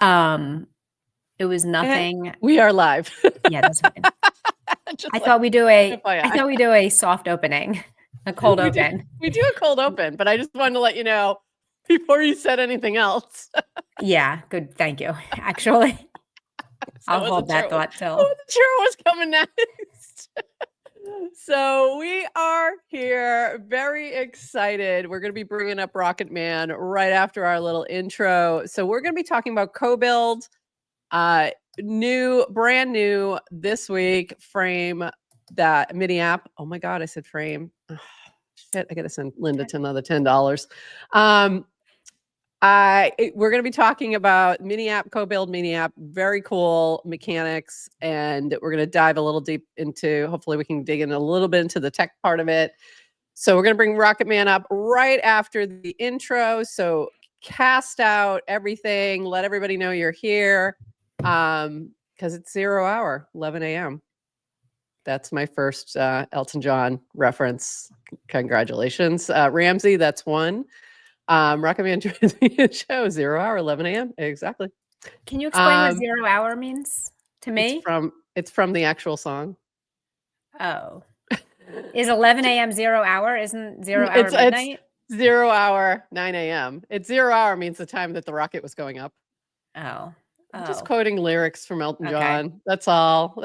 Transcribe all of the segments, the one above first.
It was nothing. We are live. Yeah, that's fine. Just I like thought we do FYI. a soft opening, a cold open. We do a cold open, but I just wanted to let you know before you said anything else. Yeah, good. Thank you. Actually, I'll hold that thought till. I wasn't sure what was coming next. So we are here, very excited. We're going to be bringing up Rocketman right after our little intro. So we're going to be talking about CoBuild, brand new this week, Frame, that mini app. Oh my God, I said Frame. Oh, shit, I got to send Linda another $10. We're going to be talking about mini app, CoBuild mini app, very cool mechanics, and we're going to dive a little deep into, hopefully we can dig in a little bit into the tech part of it. So we're going to bring Rocketman up right after the intro. So cast out everything, let everybody know you're here, because it's 0 hour, 11 a.m. That's my first Elton John reference. Congratulations. Ramsey, that's one. Rocketman joins me in the show, 0 hour, 11 a.m. Exactly. Can you explain what 0 hour means to me? It's from the actual song. Oh. Is 11 a.m. 0 hour? Isn't 0 hour midnight? It's 0 hour, 9 a.m. It's 0 hour means the time that the rocket was going up. Oh. I'm just quoting lyrics from Elton John. That's all.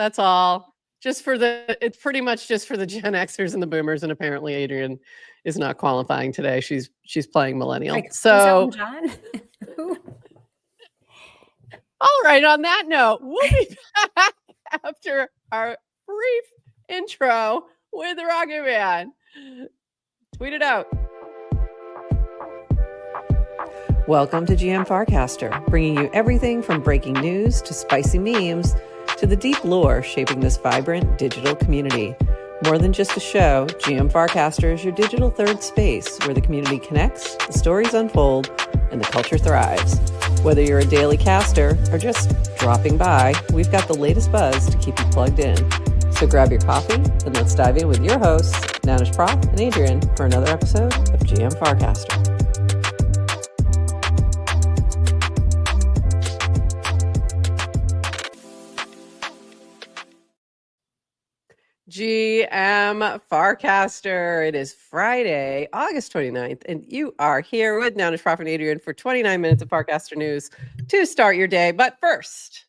It's pretty much just for the Gen Xers and the Boomers, and apparently Adrienne is not qualifying today. She's playing millennial. So who's Elton John? All right, on that note, we'll be back after our brief intro with Rocketman. Tweet it out. Welcome to GM Farcaster, bringing you everything from breaking news to spicy memes to the deep lore shaping this vibrant digital community. More than just a show, GM Farcaster is your digital third space where the community connects, the stories unfold, and the culture thrives. Whether you're a daily caster or just dropping by, we've got the latest buzz to keep you plugged in. So grab your coffee and let's dive in with your hosts, Neynar Prof and Adrienne, for another episode of GM Farcaster. GM Farcaster. It is Friday, August 29th, and you are here with Neynar Prof and Adrienne for 29 minutes of Farcaster news to start your day. But first,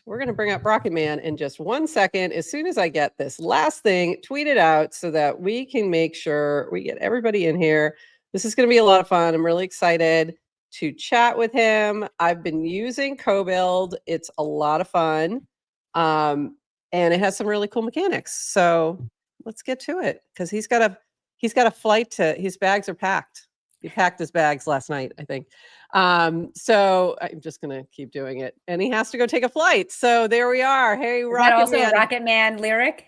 we're going to bring up Rocketman in just 1 second as soon as I get this last thing tweeted out so that we can make sure we get everybody in here. This is going to be a lot of fun. I'm really excited to chat with him. I've been using CoBuild. It's a lot of fun. And it has some really cool mechanics. So let's get to it because he's got a flight to, his bags are packed. He packed his bags last night, I think. So I'm just going to keep doing it. And he has to go take a flight. So there we are. Hey, Rocketman. That also a Rocketman lyric?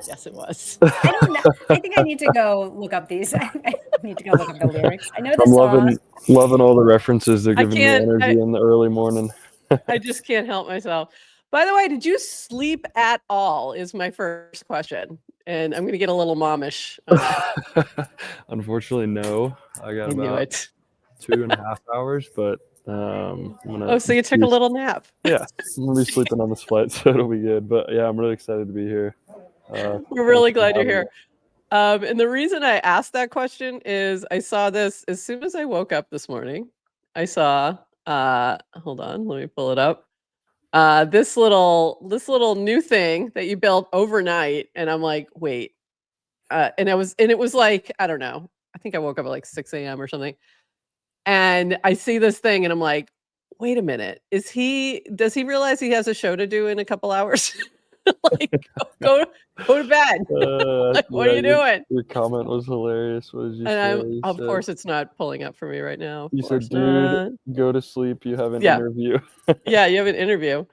Yes, it was. I don't know. I think I need to go look up these. I need to go look up the lyrics. I know the song. Loving all the references they're giving me energy in the early morning. I just can't help myself. By the way, did you sleep at all is my first question. And I'm going to get a little momish. Unfortunately, no. I got about 2.5 hours, but so you took a little nap. Yeah, I'm going to be sleeping on this flight, so it'll be good. But yeah, I'm really excited to be here. We're really glad you're here. And the reason I asked that question is I saw this as soon as I woke up this morning. I saw, hold on, let me pull it up. This little new thing that you built overnight, and I'm like, wait, and it was like, I don't know, I think I woke up at like 6 a.m. or something, and I see this thing, and I'm like, wait a minute, does he realize he has a show to do in a couple hours? Like, go to bed. Like, what are you doing? Your comment was hilarious. What did you say? Of course, it's not pulling up for me right now. You said, dude, go to sleep. You have an interview. Yeah, you have an interview.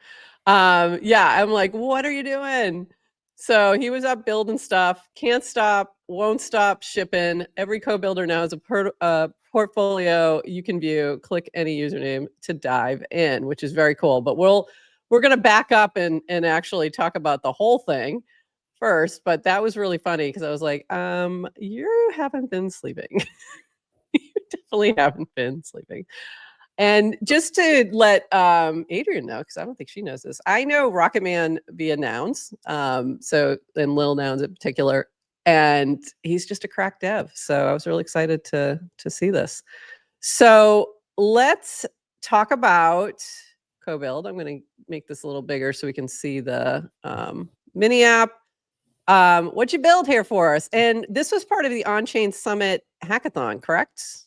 Yeah, I'm like, what are you doing? So he was up building stuff. Can't stop, won't stop shipping. Every co-builder now has a portfolio you can view. Click any username to dive in, which is very cool. But we're going to back up and actually talk about the whole thing first. But that was really funny because I was like, you haven't been sleeping. You definitely haven't been sleeping. And just to let Adrienne know, because I don't think she knows this, I know Rocketman via Nouns, so and Lil Nouns in particular, and he's just a crack dev. So I was really excited to see this. So let's talk about CoBuild. I'm going to make this a little bigger so we can see the mini app. What'd you build here for us? And this was part of the On-Chain Summit hackathon, correct?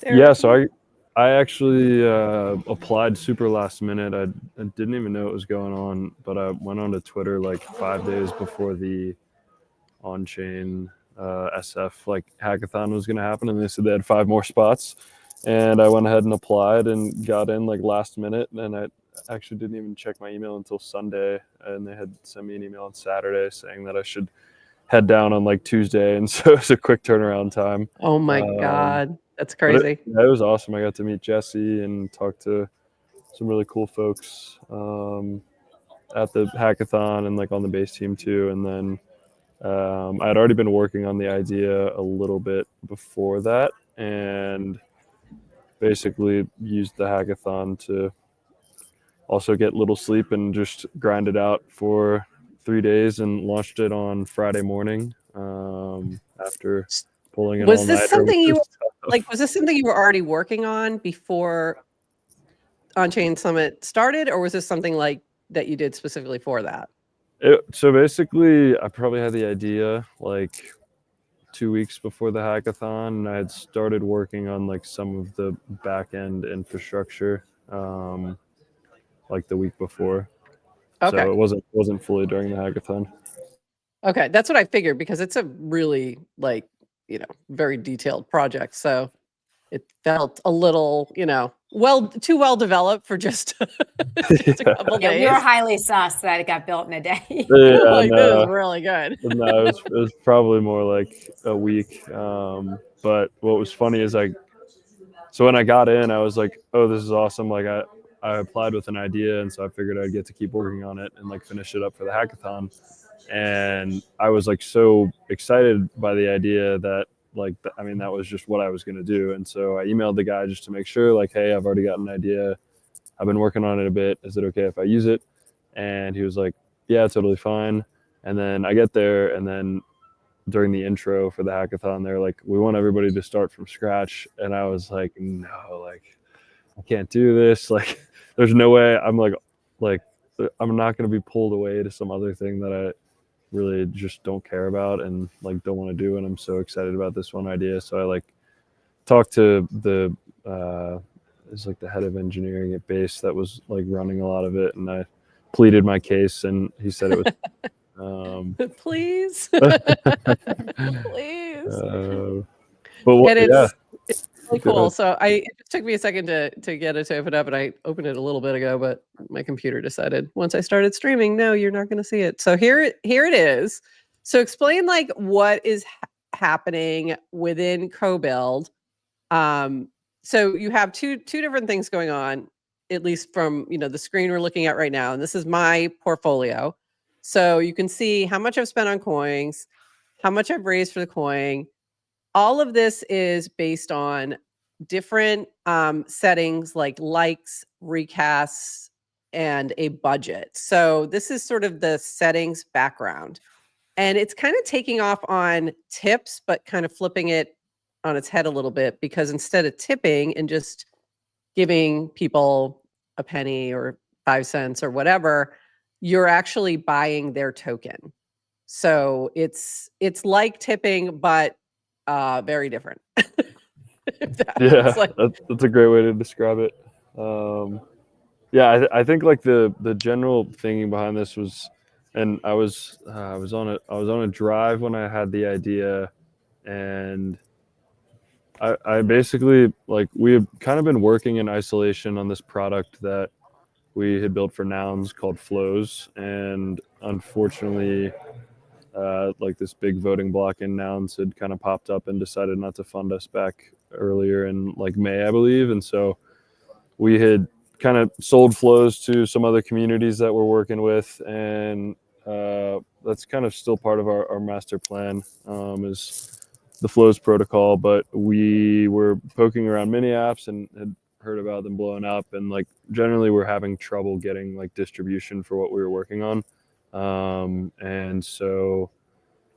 Yeah, so I actually applied super last minute. I didn't even know what was going on, but I went onto Twitter like 5 days before the on-chain SF like hackathon was going to happen, and they said they had 5 more spots, and I went ahead and applied and got in like last minute, and I actually didn't even check my email until Sunday, and they had sent me an email on Saturday saying that I should head down on like Tuesday, and so it's a quick turnaround time. Oh my God, that's crazy. It was awesome. I got to meet Jesse and talk to some really cool folks at the hackathon and like on the base team too, and then I had already been working on the idea a little bit before that, and basically used the hackathon to also get little sleep and just grind it out for 3 days, and launched it on Friday morning after pulling an Was this all-nighter. something you was this something you were already working on before On-Chain Summit started, or was this something like that you did specifically for that? So basically, I probably had the idea like 2 weeks before the hackathon, and I had started working on like some of the back end infrastructure like the week before. Okay. So it wasn't fully during the hackathon. Okay, that's what I figured, because it's a really very detailed project. So it felt a little, too well developed for just, just a couple days. We were highly sus that it got built in a day. Yeah, this is really good. No, it was probably more like a week. But what was funny is so when I got in, I was like, oh, this is awesome. Like I applied with an idea, and so I figured I'd get to keep working on it and like finish it up for the hackathon. And I was like so excited by the idea that that was just what I was going to do. And so I emailed the guy just to make sure, like, hey, I've already got an idea. I've been working on it a bit. Is it okay if I use it? And he was like, yeah, totally fine. And then I get there, and then during the intro for the hackathon, they're like, we want everybody to start from scratch. And I was like, no, like, I can't do this. Like, there's no way. I'm like, I'm not going to be pulled away to some other thing that I really just don't care about and like don't want to do. And I'm so excited about this one idea. So I like talked to the it's like the head of engineering at Base that was like running a lot of it, and I pleaded my case, and he said it was please. Please. But it's really cool. So it just took me a second to get it to open up, and I opened it a little bit ago, but my computer decided once I started streaming, no, you're not going to see it. So here it is. So explain like what is happening within CoBuild. So you have two different things going on, at least from the screen we're looking at right now. And this is my portfolio. So you can see how much I've spent on coins, how much I've raised for the coin. All of this is based on different settings like likes, recasts, and a budget. So this is sort of the settings background. And it's kind of taking off on tips, but kind of flipping it on its head a little bit, because instead of tipping and just giving people a penny or 5 cents or whatever, you're actually buying their token. So it's like tipping, but very different. Yeah, that's a great way to describe it. I think like the general thinking behind this was, and I was on a drive when I had the idea, and I basically, like, we had kind of been working in isolation on this product that we had built for Nouns called Flows, and unfortunately like this big voting block in Nouns had kind of popped up and decided not to fund us back earlier in like May, I believe. And so we had kind of sold Flows to some other communities that we're working with, and that's kind of still part of our master plan, is the Flows protocol. But we were poking around mini apps and had heard about them blowing up, and like generally we're having trouble getting like distribution for what we were working on. And so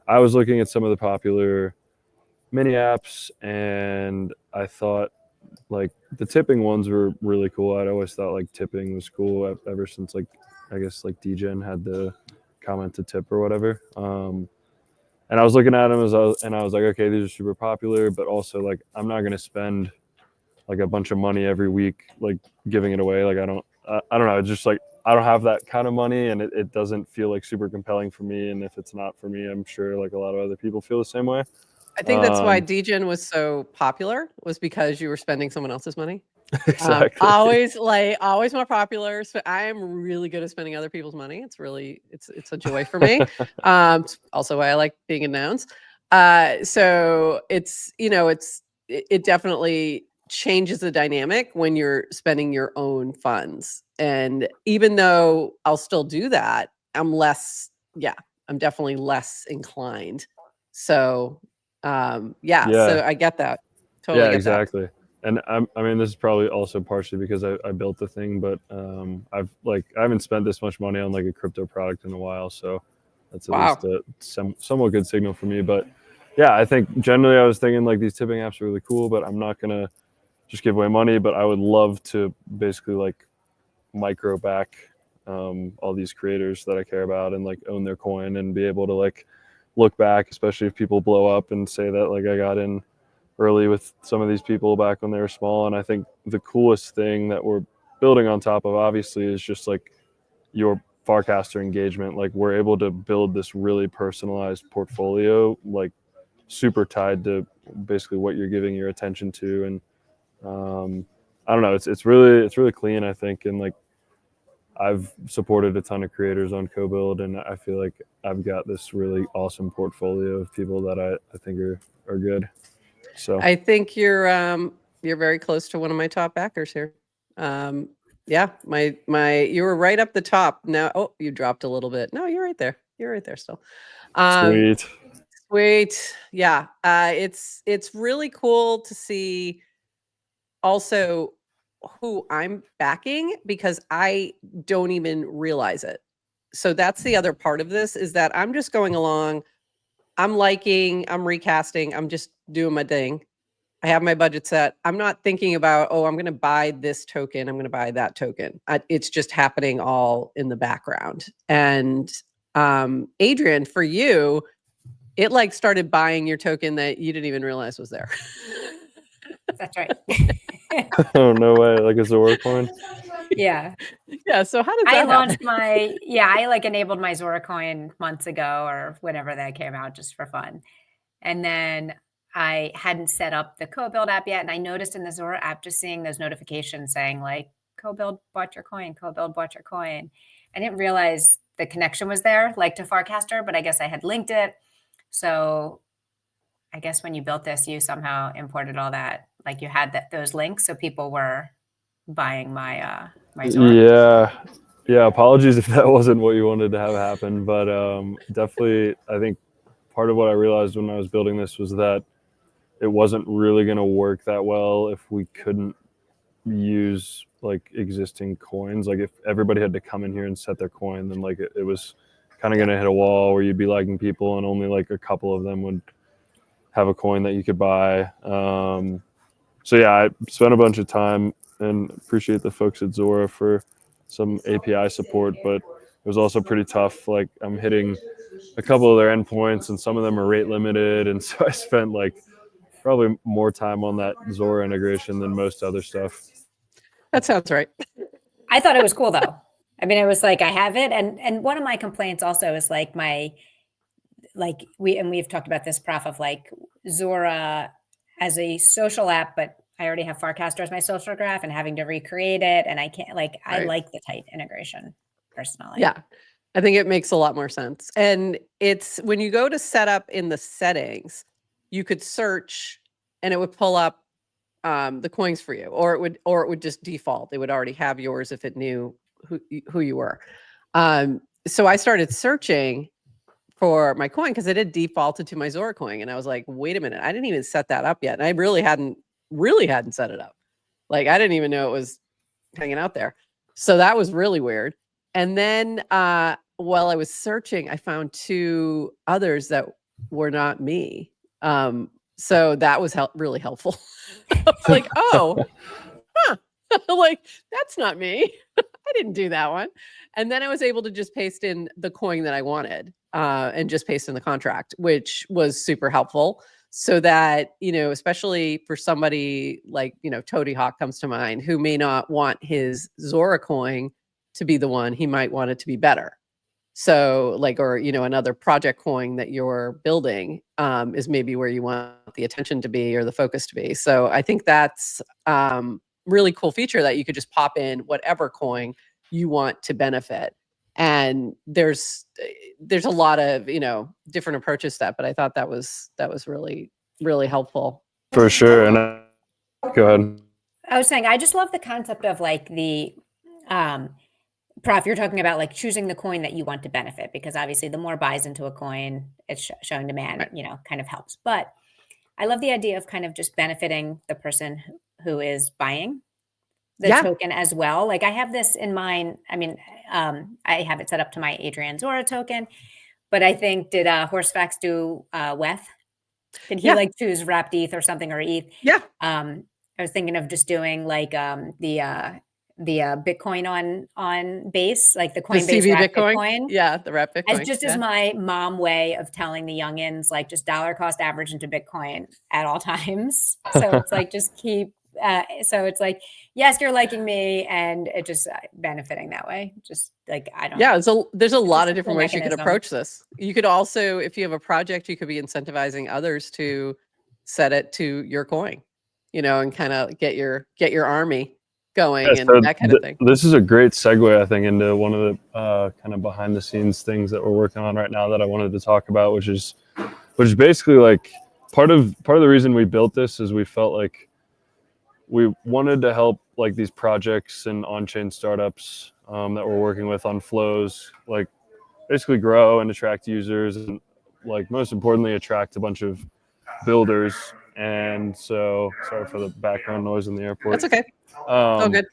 I was looking at some of the popular mini apps, and I thought like the tipping ones were really cool. I'd always thought like tipping was cool ever since like I guess like DGen had the comment to tip or whatever. And I was looking at them and I was like, okay, these are super popular, but also like I'm not gonna spend like a bunch of money every week like giving it away. Like I don't know. It's just like I don't have that kind of money, and it doesn't feel like super compelling for me. And if it's not for me, I'm sure like a lot of other people feel the same way. I think that's why DGen was so popular, was because you were spending someone else's money. Exactly. Always more popular. So I am really good at spending other people's money. It's really, it's a joy for me. It's also why I like being announced. So it's, you know, it definitely changes the dynamic when you're spending your own funds. And even though I'll still do that, I'm definitely less inclined. So so I get that. Totally get exactly. And I mean, this is probably also partially because I built the thing, but I haven't spent this much money on like a crypto product in a while, so that's at least a somewhat good signal for me. But yeah, I think generally I was thinking like these tipping apps are really cool, but I'm not gonna just give away money. But I would love to basically like micro back all these creators that I care about and like own their coin and be able to like look back, especially if people blow up, and say that like I got in early with some of these people back when they were small. And I think the coolest thing that we're building on top of obviously is just like your Farcaster engagement. Like we're able to build this really personalized portfolio, like super tied to basically what you're giving your attention to. And I don't know, it's really clean, I think. And like I've supported a ton of creators on CoBuild, and I feel like I've got this really awesome portfolio of people that I think are good. So I think you're very close to one of my top backers here. Yeah, you were right up the top. Now, oh, you dropped a little bit. No, you're right there. You're right there still. Sweet. Yeah. It's really cool to see also who I'm backing, because I don't even realize it. So that's the other part of this, is that I'm just going along. I'm liking, I'm recasting, I'm just doing my thing. I have my budget set. I'm not thinking about, oh, I'm going to buy this token, I'm going to buy that token. It's just happening all in the background. And Adrienne, for you, it like started buying your token that you didn't even realize was there. That's right. Oh, no way. Like a Zora coin? Yeah. Yeah. So how did that launched happen? I like enabled my Zora coin months ago or whenever that came out, just for fun. And then I hadn't set up the CoBuild app yet. And I noticed in the Zora app, just seeing those notifications saying like, CoBuild bought your coin, CoBuild bought your coin. I didn't realize the connection was there, like to Farcaster, but I guess I had linked it. So I guess when you built this, you somehow imported all that, like you had those links, so people were buying my my Zora. Yeah. Apologies if that wasn't what you wanted to have happen, but definitely, I think part of what I realized when I was building this was that it wasn't really going to work that well if we couldn't use like existing coins. Like if everybody had to come in here and set their coin, then like it was kind of going to hit a wall where you'd be lagging people, and only like a couple of them would have a coin that you could buy. So yeah, I spent a bunch of time, and appreciate the folks at Zora for some API support, but it was also pretty tough. Like I'm hitting a couple of their endpoints, and some of them are rate limited, and so I spent like probably more time on that Zora integration than most other stuff. That sounds right. I thought it was cool though. I mean, it was like I have it, and one of my complaints also is like we've talked about this, Prof, of like Zora as a social app, but I already have Farcaster as my social graph and having to recreate it, and I can't I like the tight integration personally. Yeah. I think it makes a lot more sense. And it's when you go to set up in the settings, you could search and it would pull up the coins for you, or it would just default. It would already have yours if it knew who you were. So I started searching for my coin because it had defaulted to my Zora coin, and I was like, wait a minute, I didn't even set that up yet, and I really hadn't set it up. Like I didn't even know it was hanging out there. So that was really weird. And then while I was searching, I found 2 others that were not me. So that was really helpful. I was like, oh, huh. Like that's not me. I didn't do that one. And then I was able to just paste in the coin that I wanted and just paste in the contract, which was super helpful. So that, especially for somebody like, Toady Hawk comes to mind, who may not want his Zora coin to be the one, he might want it to be betr. So like, or, another project coin that you're building is maybe where you want the attention to be or the focus to be. So I think that's really cool feature that you could just pop in whatever coin you want to benefit. And there's a lot of, different approaches to that, but I thought that was really, really helpful. For sure. And go ahead. I was saying, I just love the concept of like the, Prof, you're talking about like choosing the coin that you want to benefit, because obviously the more buys into a coin, it's showing demand, Right. kind of helps. But I love the idea of kind of just benefiting the person who is buying the Yeah. token as well. Like I have this in mind. I mean, I have it set up to my Adrienne Zora token, but I think did Horsefax do WETH? Did he Yeah. like choose wrapped ETH or something, or ETH? Yeah. I was thinking of just doing like the Bitcoin on Base, like the The Coinbase CV wrapped Bitcoin. Bitcoin. Yeah. The wrapped Bitcoin. As just as my mom way of telling the youngins, like just dollar cost average into Bitcoin at all times. So it's like, just keep, so it's like, yes, you're liking me, and it just benefiting that way. Just like, I don't. Yeah, there's a lot of simple different ways you could mechanism. approach this. You could also, if you have a project, you could be incentivizing others to set it to your coin, and kind of get your army going and so that kind of thing. This is a great segue, I think, into one of the kind of behind the scenes things that we're working on right now that I wanted to talk about, which is basically like part of the reason we built this is we felt like we wanted to help like these projects and on-chain startups that we're working with on flows, like basically grow and attract users, and like most importantly attract a bunch of builders. And so, sorry for the background noise in the airport. That's okay. Oh, good.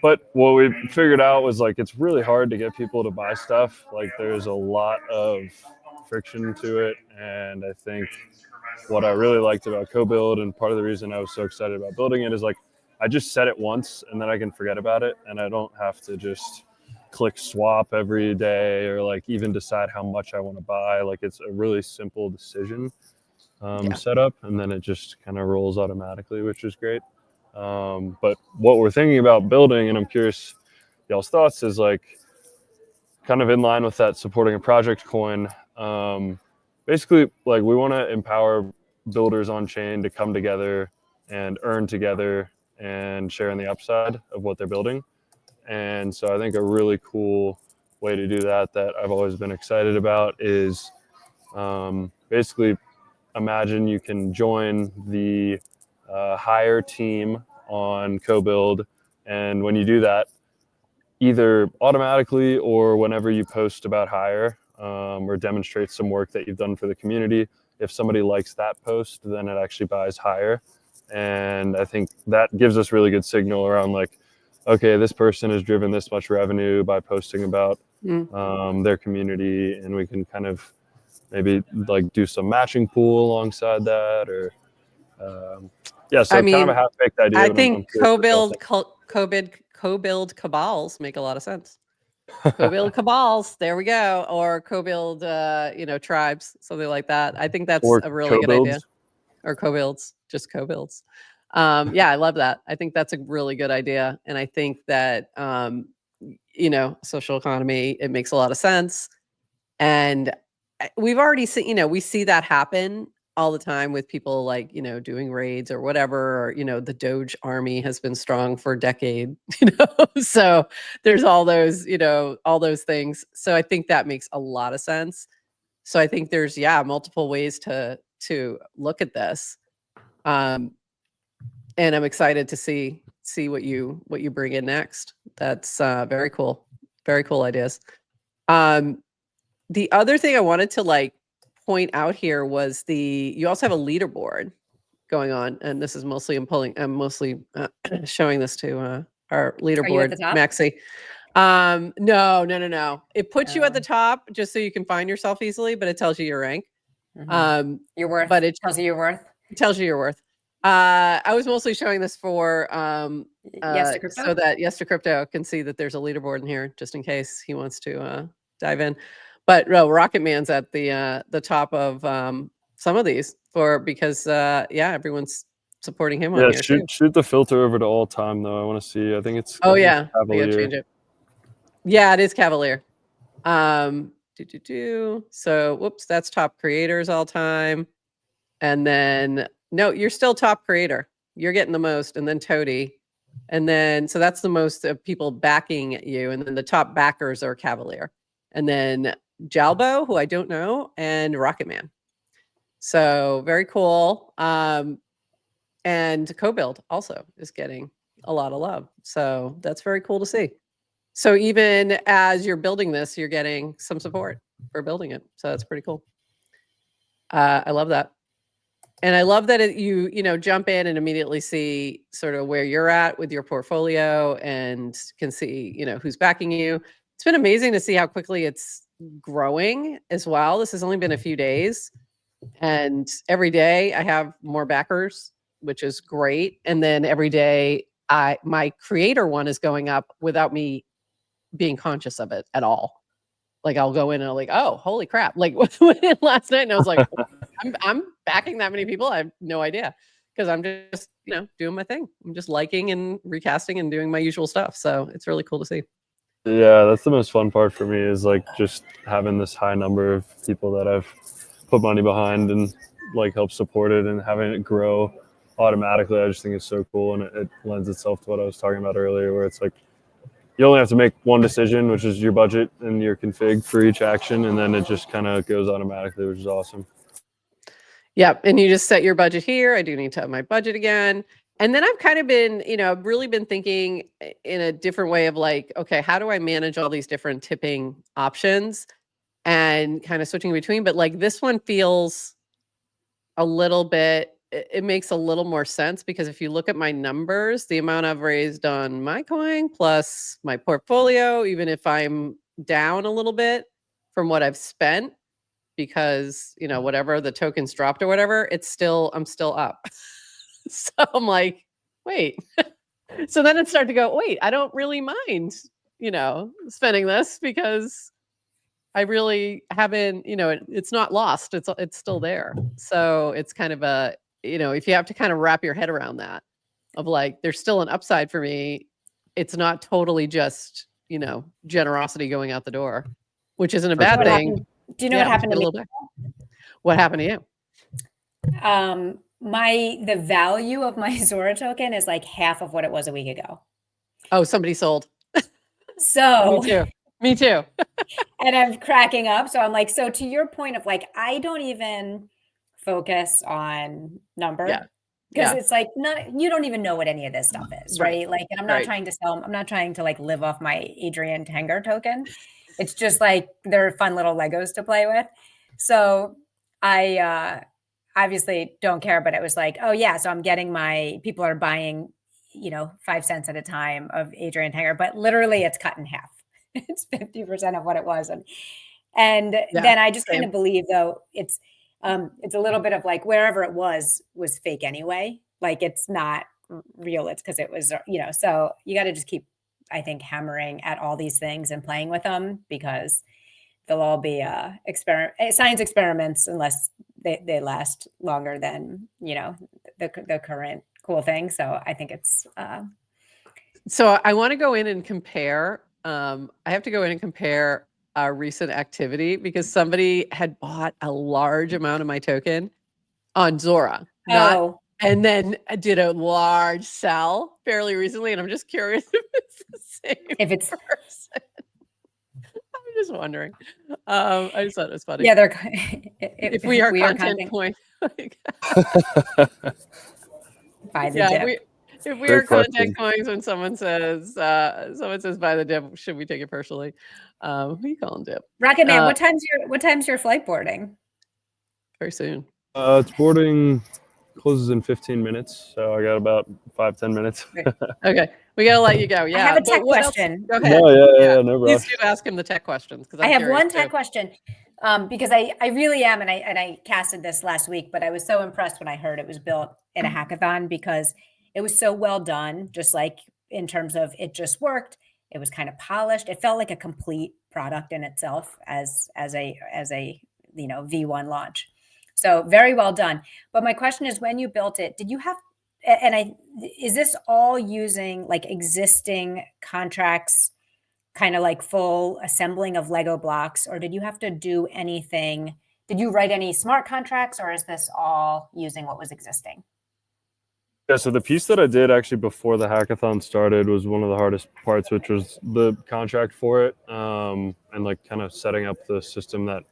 But what we figured out was like it's really hard to get people to buy stuff. Like there's a lot of friction to it, and I think what I really liked about CoBuild, and part of the reason I was so excited about building it, is like I just set it once and then I can forget about it, and I don't have to just click swap every day or like even decide how much I want to buy. Like it's a really simple decision setup, and then it just kind of rolls automatically, which is great. But what we're thinking about building, and I'm curious y'all's thoughts, is like kind of in line with that supporting a project coin. Basically, like we want to empower builders on chain to come together and earn together and share in the upside of what they're building. And so I think a really cool way to do that I've always been excited about is basically imagine you can join the hire team on CoBuild, and when you do that, either automatically or whenever you post about hire or demonstrate some work that you've done for the community, if somebody likes that post, then it actually buys hire. And I think that gives us really good signal around like, okay, this person has driven this much revenue by posting about their community, and we can kind of maybe like do some matching pool alongside that, or so I kind mean, of a half-baked idea. I think CoBuild cabals make a lot of sense. CoBuild cabals, there we go, or CoBuild, tribes, something like that. I think that's a really good idea. Or CoBuilds, just CoBuilds. Yeah, I love that. I think that's a really good idea, and I think that social economy, it makes a lot of sense, and we've already seen, we see that happen all the time with people like, doing raids or whatever, or, the Doge army has been strong for a decade, so there's all those, all those things. So I think that makes a lot of sense. So I think there's, multiple ways to look at this. And I'm excited to see what you bring in next. That's very cool. Very cool ideas. The other thing I wanted to like point out here was you also have a leaderboard going on, and this is mostly I'm mostly showing this to our Are you at leaderboard, the top? Maxi. No. It puts you at the top just so you can find yourself easily, but it tells you your rank. Your worth, but it tells you your worth. tells you your worth. I was mostly showing this for Yes to crypto? so that Yes to Crypto can see that there's a leaderboard in here just in case he wants to dive in. But no, Rocketman's at the top of some of these because everyone's supporting him on here too. Shoot the filter over to all time though. I want to see. I think it's Oh yeah, I Cavalier. gotta change it. Yeah, it is Cavalier. So whoops, that's top creators all time. And then no, you're still top creator. You're getting the most, and then Toady. And then so that's the most of people backing you. And then the top backers are Cavalier. And then Jalbo, who I don't know, and Rocketman. So very cool. And CoBuild also is getting a lot of love. So that's very cool to see. So even as you're building this, you're getting some support for building it. So that's pretty cool. I love that. And I love that you jump in and immediately see sort of where you're at with your portfolio and can see, who's backing you. It's been amazing to see how quickly it's growing as well. This has only been a few days. And every day I have more backers, which is great. And then every day my creator one is going up without me being conscious of it at all. Like I'll go in and I'm like, oh, holy crap. Like last night and I was like, I'm backing that many people. I have no idea because I'm just, doing my thing. I'm just liking and recasting and doing my usual stuff. So it's really cool to see. Yeah, that's the most fun part for me is like just having this high number of people that I've put money behind and like help support it and having it grow automatically. I just think it's so cool, and it lends itself to what I was talking about earlier, where it's like you only have to make one decision, which is your budget and your config for each action, and then it just kind of goes automatically, which is awesome. Yeah, and you just set your budget here. I do need to have my budget again. And then I've kind of been, I've really been thinking in a different way of like, okay, how do I manage all these different tipping options and kind of switching between? But like this one feels a little bit, it makes a little more sense because if you look at my numbers, the amount I've raised on my coin plus my portfolio, even if I'm down a little bit from what I've spent, because whatever the tokens dropped or whatever, I'm still up. So I'm like, wait. So then it started to go, wait, I don't really mind, spending this because I really haven't, it's not lost. It's still there. So it's kind of a, if you have to kind of wrap your head around that of like, there's still an upside for me. It's not totally just, generosity going out the door, which isn't a bad thing. Do you know what happened to me? What happened to you? The value of my Zora token is like half of what it was a week ago. Oh, somebody sold. So me too. And I'm cracking up. So I'm like, so to your point of like, I don't even focus on number because it's like, you don't even know what any of this stuff is, right? Like, and I'm not trying to sell, I'm not trying to like live off my Adrienne Tanger token. It's just like, they're fun little Legos to play with. So I obviously don't care, but it was like, oh yeah, so I'm getting people are buying, 5 cents at a time of Adrienne Tanger, but literally it's cut in half. It's 50% of what it was. And then I just kind of believe though, it's a little bit of like wherever it was fake anyway. Like it's not real. It's because it was, so you got to just keep, I think, hammering at all these things and playing with them because they'll all be science experiments unless they last longer than, the current cool thing. So I think it's. So I want to go in and compare. I have to go in and compare our recent activity because somebody had bought a large amount of my token on Zora. And then did a large sell fairly recently. And I'm just curious if it's the same person. I'm just wondering. I just thought it was funny. Yeah, if we are content point. Buy the dip. If we are content coins when someone says buy the dip, should we take it personally? Who do you call them dip? Rocketman, what time's your flight boarding? Very soon. It's boarding closes in 15 minutes, so I got about 5-10 minutes. Okay, we gotta let you go. Yeah, I have a but tech what else? question. Go ahead. No, yeah, no Please rush. do ask him the tech questions because I I'm have curious one tech too. question because I really am, and I casted this last week, but I was so impressed when I heard it was built in a hackathon because it was so well done, just like in terms of it just worked. It was kind of polished. It felt like a complete product in itself as a V1 launch. So very well done. But my question is, when you built it, did you have is this all using like existing contracts, kind of like full assembling of Lego blocks, or did you have to do anything? Did you write any smart contracts, or is this all using what was existing? Yeah, so the piece that I did actually before the hackathon started was one of the hardest parts, which was the contract for it, and like kind of setting up the system that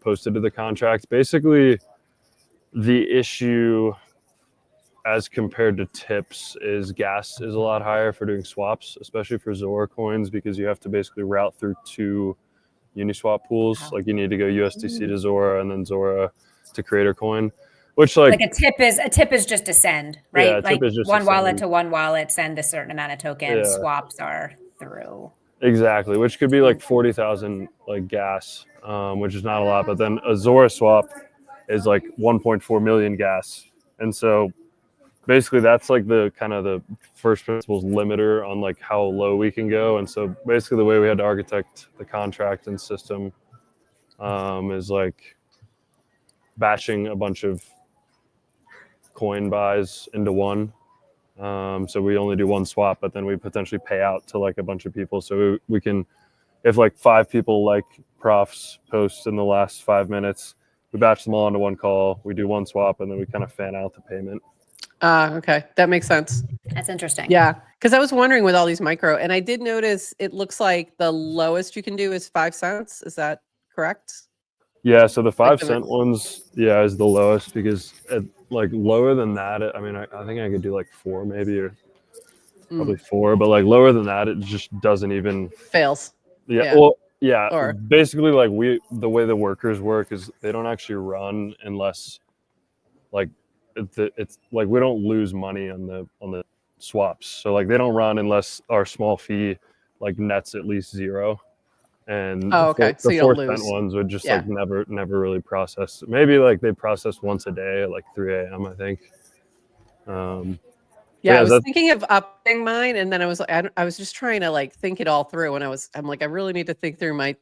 posted to the contract. Basically, the issue as compared to tips is gas is a lot higher for doing swaps, especially for Zora coins, because you have to basically route through 2 Uniswap pools. Wow. Like you need to go USDC to Zora and then Zora to Creator Coin, which like a tip is just a send, right? Yeah, like tip is just one a wallet send. to one wallet, send a certain amount of tokens. Yeah. Swaps are through. Exactly, which could be like 40,000 like gas, which is not a lot. But then a Zora swap is like 1.4 million gas, and so basically that's like the kind of the first principles limiter on like how low we can go. And so basically the way we had to architect the contract and system is like batching a bunch of coin buys into one. So we only do one swap, but then we potentially pay out to like a bunch of people. So we can, if like 5 people like Prof's post in the last 5 minutes, we batch them all into one call. We do one swap, and then we kind of fan out the payment. Okay, that makes sense. That's interesting. Yeah, because I was wondering with all these micro, and I did notice it looks like the lowest you can do is 5 cents. Is that correct? Yeah, so the 5 the- cent ones, yeah, is the lowest because like lower than that, I mean, I think I could do like 4 maybe, or probably 4, but like lower than that, it just doesn't even Fails. Yeah, Yeah. well, yeah, Or- basically like the way the workers work is they don't actually run unless like it's like we don't lose money on the swaps. So like they don't run unless our small fee like nets at least 0. And Oh, okay. So the you don't 4 cent lose. ones would just Yeah. like never really process. Maybe like they process once a day at like 3 a.m. I think. Yeah, I was thinking of upping mine, and then I was just trying to like think it all through, and I'm like, I really need to think through my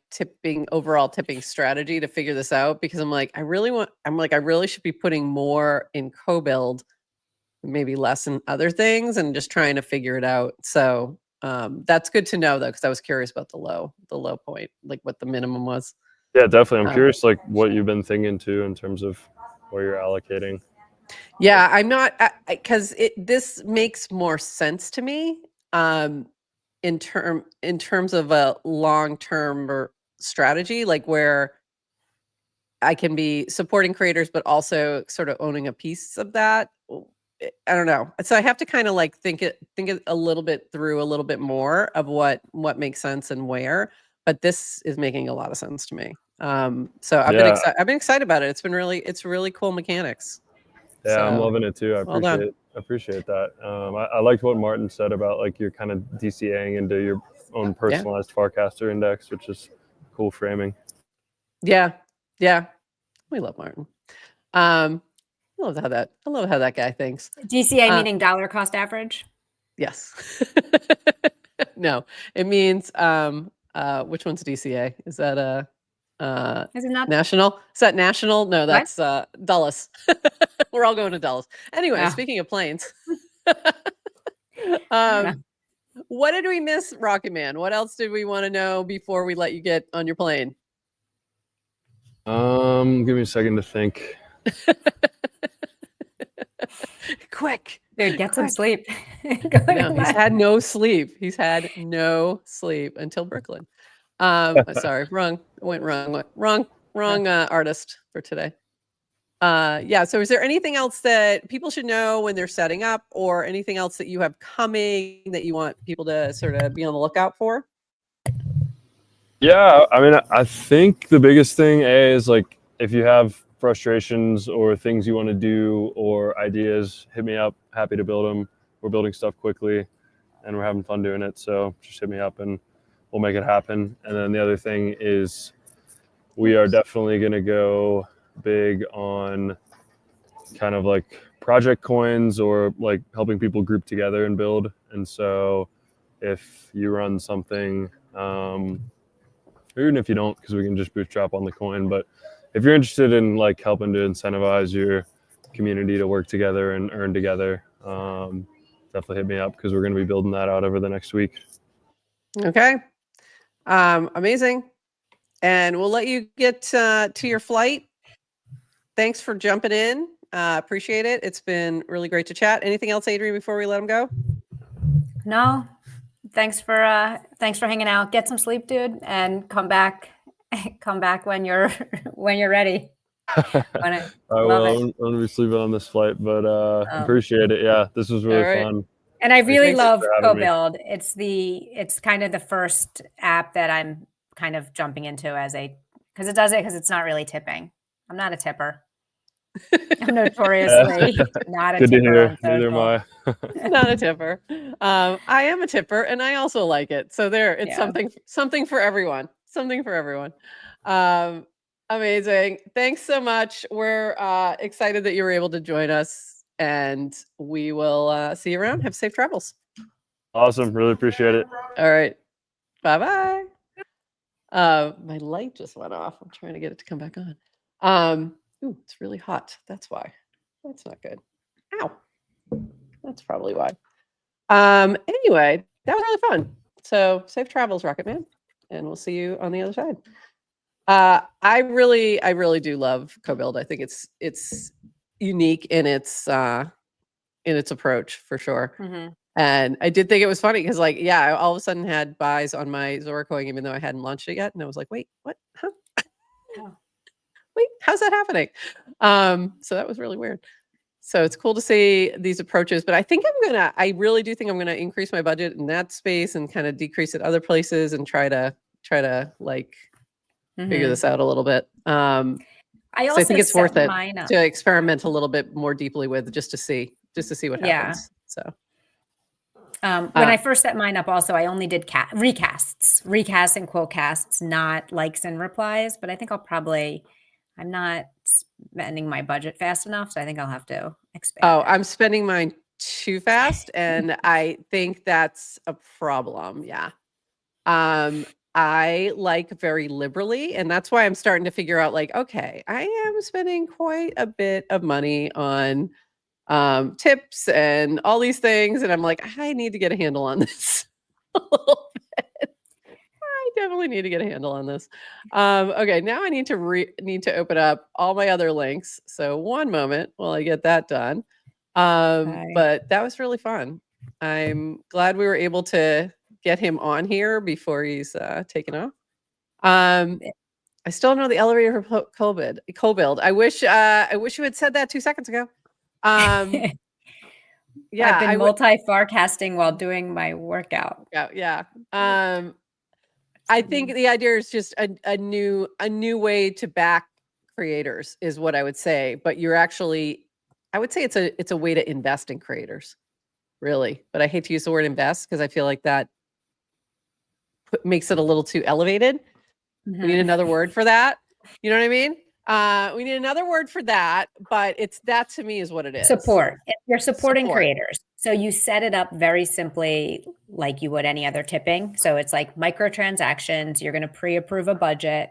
overall tipping strategy to figure this out, because I'm like, I really should be putting more in CoBuild, maybe less in other things, and just trying to figure it out. So that's good to know though, because I was curious about the low point, like what the minimum was. Yeah, definitely. I'm curious like what you've been thinking too in terms of where you're allocating. Yeah, I'm not, because this makes more sense to me in terms of a long-term strategy, like where I can be supporting creators, but also sort of owning a piece of that. I don't know. So I have to kind of like think it a little bit through a little bit more of what makes sense and where. But this is making a lot of sense to me. So I've been excited about it. It's really cool mechanics. Yeah, So, I'm loving it too. I well appreciate that. I liked what Martin said about like you're kind of DCAing into your own personalized Farcaster index, which is cool framing. Yeah. We love Martin. I love how that guy thinks. DCA meaning dollar cost average? Yes. No, it means which one's DCA? Is that Is it not national? Is that national? No, What? that's Dulles. We're all going to Dulles. Anyway, Oh. speaking of planes. Yeah. What did we miss, Rocketman? What else did we want to know before we let you get on your plane? Give me a second to think. Quick. Dude, get some sleep. No, he's had no sleep. He's had no sleep until Brooklyn. Sorry, wrong artist for today. Yeah, so is there anything else that people should know when they're setting up, or anything else that you have coming that you want people to sort of be on the lookout for? Yeah, I mean, I think the biggest thing is like if you have frustrations or things you want to do or ideas, hit me up. Happy to build them. We're building stuff quickly and we're having fun doing it. So just hit me up and we'll make it happen. And then the other thing is we are definitely going to go big on kind of like project coins or like helping people group together and build. And so if you run something, or even if you don't, because we can just bootstrap on the coin, but if you're interested in like helping to incentivize your community to work together and earn together, definitely hit me up because we're going to be building that out over the next week. Okay. Amazing. And we'll let you get to your flight. Thanks for jumping in. Appreciate it. It's been really great to chat. Anything else, Adrienne, before we let him go? No, thanks for hanging out. Get some sleep, dude, and come back when you're ready. I will. I'm going to be sleeping on this flight, but appreciate it. Yeah, this was really fun. And I really love having me. CoBuild. It's kind of the first app that I'm kind of jumping into because it's not really tipping. I'm not a tipper. I'm notoriously not a Good to tipper hear. on Neither am social. I. Not a tipper. I am a tipper and I also like it. So it's something for everyone. Something for everyone. Amazing. Thanks so much. We're excited that you were able to join us and we will see you around. Have safe travels. Awesome. Really appreciate it. All right. Bye-bye. My light just went off. I'm trying to get it to come back on. Ooh, it's really hot. That's why. That's not good. Ow. That's probably why. Anyway, that was really fun. So safe travels, Rocketman, and we'll see you on the other side. I really do love CoBuild. I think it's unique in its approach for sure. Mm-hmm. And I did think it was funny because I all of a sudden had buys on my Zora coin, even though I hadn't launched it yet. And I was like, wait, what? Huh? Oh. Wait, how's that happening? So that was really weird. So it's cool to see these approaches, but I really do think I'm gonna increase my budget in that space and kind of decrease at other places and try to like figure this out a little bit. I I think it's worth it to to experiment a little bit more deeply with just to see what happens. So when I first set mine up, also I only did recasts and quote casts, not likes and replies. But I think I'm not spending my budget fast enough, so I think I'll have to expand. Oh, I'm spending mine too fast, and I think that's a problem. Yeah. I like very liberally, and that's why I'm starting to figure out okay, I am spending quite a bit of money on tips and all these things, and I'm like, I need to get a handle on this a little bit. I definitely need to get a handle on this. Okay, now I need to open up all my other links. So one moment while I get that done. But that was really fun. I'm glad we were able to get him on here before he's taken off. I still don't know the elevator for CoBuild. I wish you had said that 2 seconds ago. Yeah, I've been multi-farcasting while doing my workout. Yeah. I think the idea is just a new way to back creators is what I would say. But I would say it's a way to invest in creators, really. But I hate to use the word invest because I feel like that makes it a little too elevated. Mm-hmm. We need another word for that. You know what I mean? We need another word for that, but that to me is what it is. Support. You're supporting creators. So you set it up very simply like you would any other tipping. So it's like microtransactions. You're going to pre-approve a budget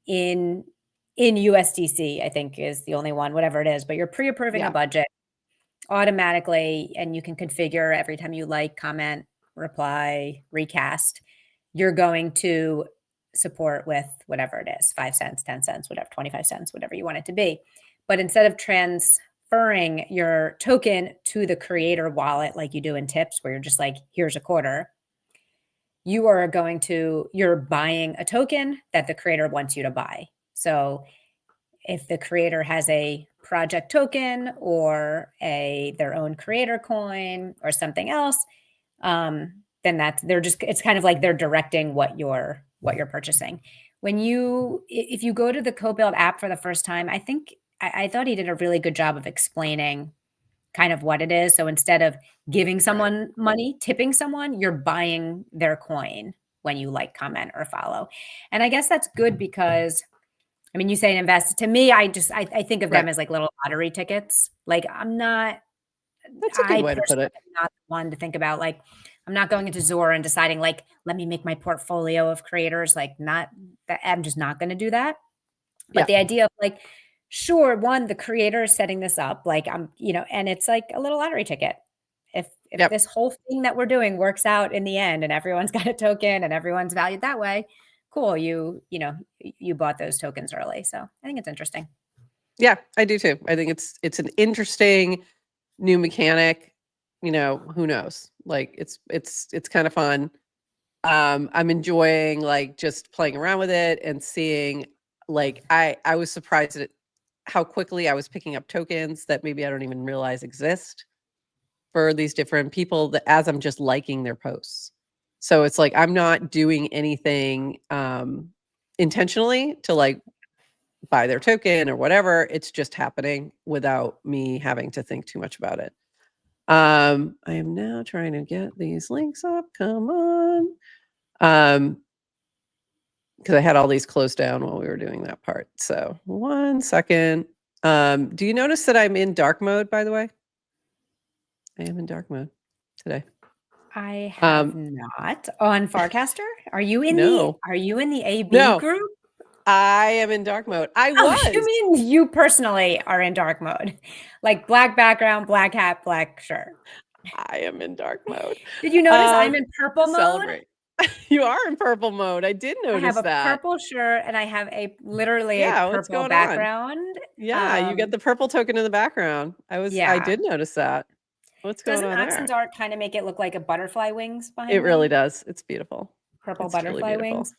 in USDC, I think is the only one, whatever it is, but you're pre-approving a budget automatically, and you can configure every time you like, comment, reply, recast. You're going to support with whatever it is, 5 cents, 10 cents, whatever, 25 cents, whatever you want it to be. But instead of transferring your token to the creator wallet like you do in tips, where you're just like, here's a quarter, you're buying a token that the creator wants you to buy. So if the creator has a project token or their own creator coin or something else, then it's kind of like they're directing what you're purchasing, if you go to the CoBuild app for the first time, I thought he did a really good job of explaining kind of what it is. So instead of giving someone money, tipping someone, you're buying their coin when you like, comment, or follow. And I guess that's good because, I mean, you say invest. To me, I think of them as like little lottery tickets. Like That's a good way to put it. am not the one to think about, like, I'm not going into Zora and deciding, like, let me make my portfolio of creators. Like, not that, I'm just not going to do that. But the idea of, like, sure, one, the creator is setting this up, like, and it's like a little lottery ticket. If this whole thing that we're doing works out in the end and everyone's got a token and everyone's valued that way, cool. You bought those tokens early. So I think it's interesting. Yeah, I do too. I think it's an interesting new mechanic. Who knows? Like it's kind of fun. I'm enjoying like just playing around with it and seeing, like, I was surprised at how quickly I was picking up tokens that maybe I don't even realize exist for these different people, that as I'm just liking their posts. So it's like I'm not doing anything intentionally to like buy their token or whatever. It's just happening without me having to think too much about it. I am now trying to get these links up. Come on. Because I had all these closed down while we were doing that part. So 1 second. Do you notice that I'm in dark mode, by the way? I am in dark mode today. I have not on Farcaster. Are you in the AB group? I am in dark mode. I was. You mean you personally are in dark mode? Like black background, black hat, black shirt. I am in dark mode. Did you notice I'm in purple mode? Celebrate. You are in purple mode. I did notice that. I have a purple shirt and I have literally a purple background. Yeah, you get the purple token in the background. I did notice that. What's going on there? Doesn't Accent art kind of make it look like a butterfly wings behind me? It really does. It's beautiful. Purple butterfly wings.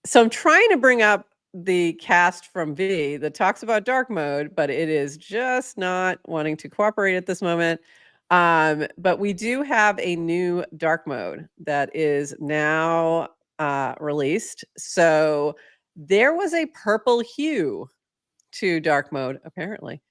So I'm trying to bring up the cast from V that talks about dark mode, but it is just not wanting to cooperate at this moment. But we do have a new dark mode that is now released. So there was a purple hue to dark mode, apparently.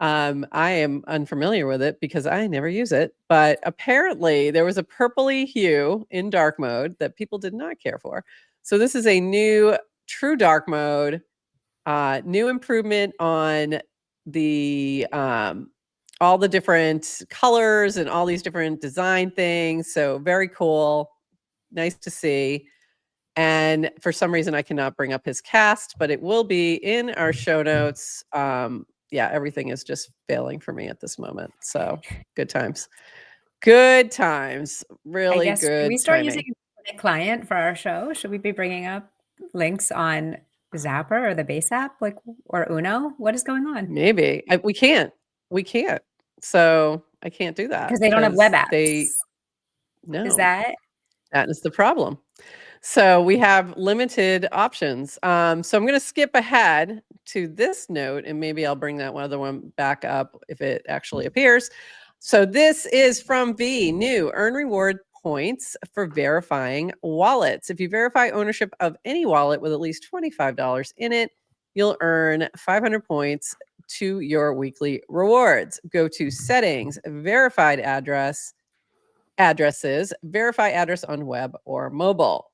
I am unfamiliar with it because I never use it, but apparently there was a purpley hue in dark mode that people did not care for. So this is a new true dark mode, new improvement on the all the different colors and all these different design things. So very cool, nice to see. And for some reason, I cannot bring up his cast, but it will be in our show notes. Yeah, everything is just failing for me at this moment. So good times. Good times. Really good. Should we start using a client for our show? Should we be bringing up links on Zapper or the base app, like, or Uno? What is going on? Maybe. We can't. So I can't do that. Because they don't have web apps. No. Is that is the problem. So we have limited options. So I'm going to skip ahead to this note, and maybe I'll bring that other one back up if it actually appears. So this is from V, new, earn reward points for verifying wallets. If you verify ownership of any wallet with at least $25 in it, you'll earn 500 points to your weekly rewards. Go to settings, verified addresses, verify address on web or mobile.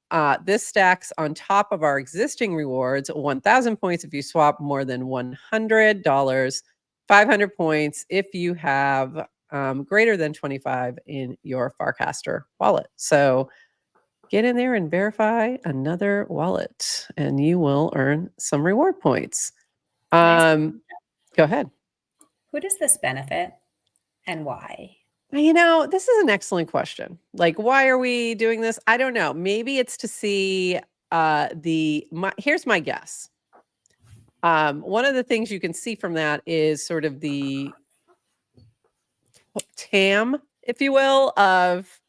This stacks on top of our existing rewards, 1,000 points if you swap more than $100, 500 points if you have greater than 25 in your Farcaster wallet. So get in there and verify another wallet and you will earn some reward points. Go ahead. Who does this benefit and why? This is an excellent question. Like, why are we doing this? I don't know. Maybe it's to see here's my guess. One of the things you can see from that is sort of the TAM, if you will, of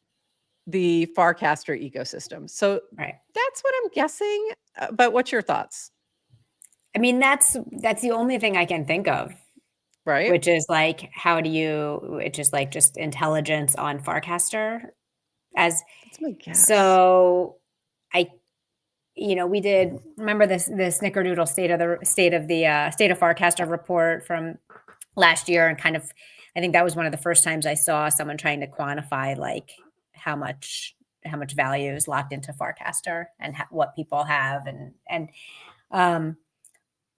the Farcaster ecosystem. So that's what I'm guessing. But what's your thoughts? I mean, that's the only thing I can think of. Right. Which is like, which is like just intelligence on Farcaster. That's my guess. So we did remember this snickerdoodle state of Farcaster report from last year, and kind of, I think that was one of the first times I saw someone trying to quantify like how much value is locked into Farcaster and what people have,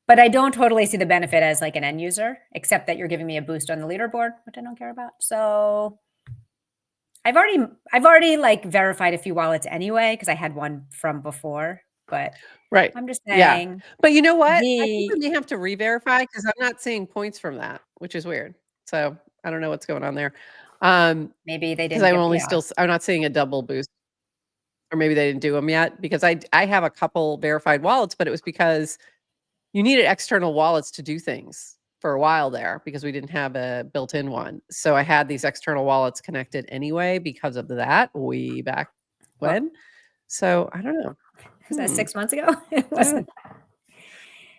but I don't totally see the benefit as like an end user, except that you're giving me a boost on the leaderboard, which I don't care about. So I've already like verified a few wallets anyway, because I had one from before, but Right. I'm just Yeah. saying But you know what? I think we may have to re-verify because I'm not seeing points from that, which is weird. So I don't know what's going on there. maybe they Because didn't I'm give, only yeah. still, I'm not seeing a double boost, or maybe they didn't do them yet, because I have a couple verified wallets, but it was because you needed external wallets to do things for a while there because we didn't have a built-in one. So I had these external wallets connected anyway because of that way back when. So I don't know. Was that 6 months ago? It wasn't.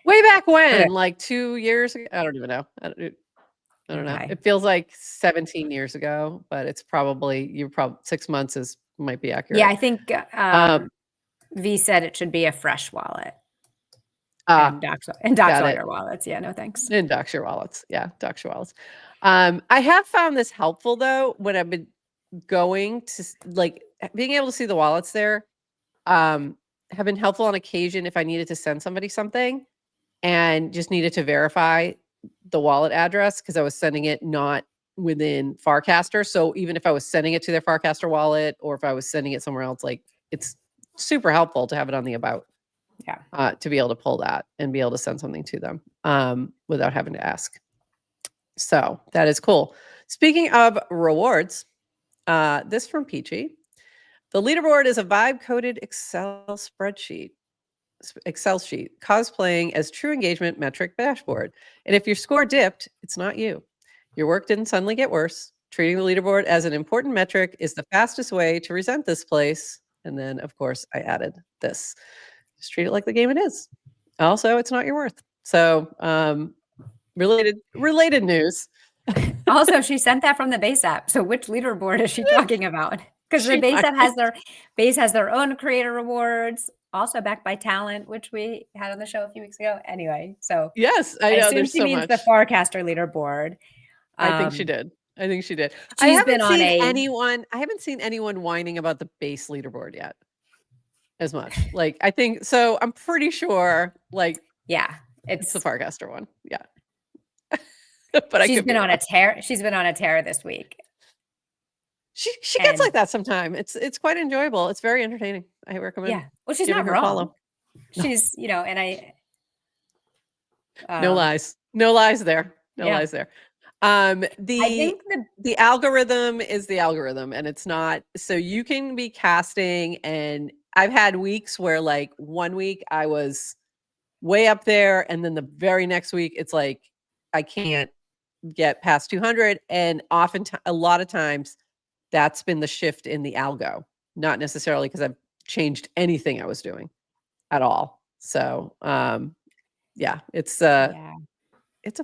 Way back when, Okay. like 2 years ago. I don't even know. I don't know. Okay. It feels like 17 years ago, but it's probably 6 months might be accurate. Yeah, I think V said it should be a fresh wallet. And Docs wallets. Yeah, no thanks. And Doxer wallets. Yeah, Doxer wallets. I have found this helpful though when I've been going to like being able to see the wallets there. Have been helpful on occasion if I needed to send somebody something and just needed to verify the wallet address because I was sending it not within Farcaster. So even if I was sending it to their Farcaster wallet or if I was sending it somewhere else, like it's super helpful to have it on the about. Yeah. To be able to pull that and be able to send something to them without having to ask. So that is cool. Speaking of rewards, this from Peachy. The leaderboard is a vibe-coded Excel sheet, cosplaying as true engagement metric dashboard. And if your score dipped, it's not you. Your work didn't suddenly get worse. Treating the leaderboard as an important metric is the fastest way to resent this place. And then, of course, I added this. Just treat it like the game it is. Also, it's not your worth. So, related news. Also, she sent that from the base app. So which leaderboard is she talking about? Because the base app has their own creator rewards, also backed by talent, which we had on the show a few weeks ago. Anyway, so yes, I know assume she means the Farcaster leaderboard. I think she did. I haven't seen anyone whining about the base leaderboard yet. As much. Like I think so. I'm pretty sure. Like it's the Farcaster one. Yeah. But she's been on a tear. She's been on a tear this week. She gets like that sometime. It's quite enjoyable. It's very entertaining. I recommend. Yeah. Well, she's not wrong. Follow. She's and I. No lies. No lies there. No lies there. I think the algorithm is the algorithm, and it's not. So you can be casting, and I've had weeks where like 1 week I was way up there, and then the very next week it's like I can't get past 200, and a lot of times that's been the shift in the algo, not necessarily because I've changed anything I was doing at all. So it's a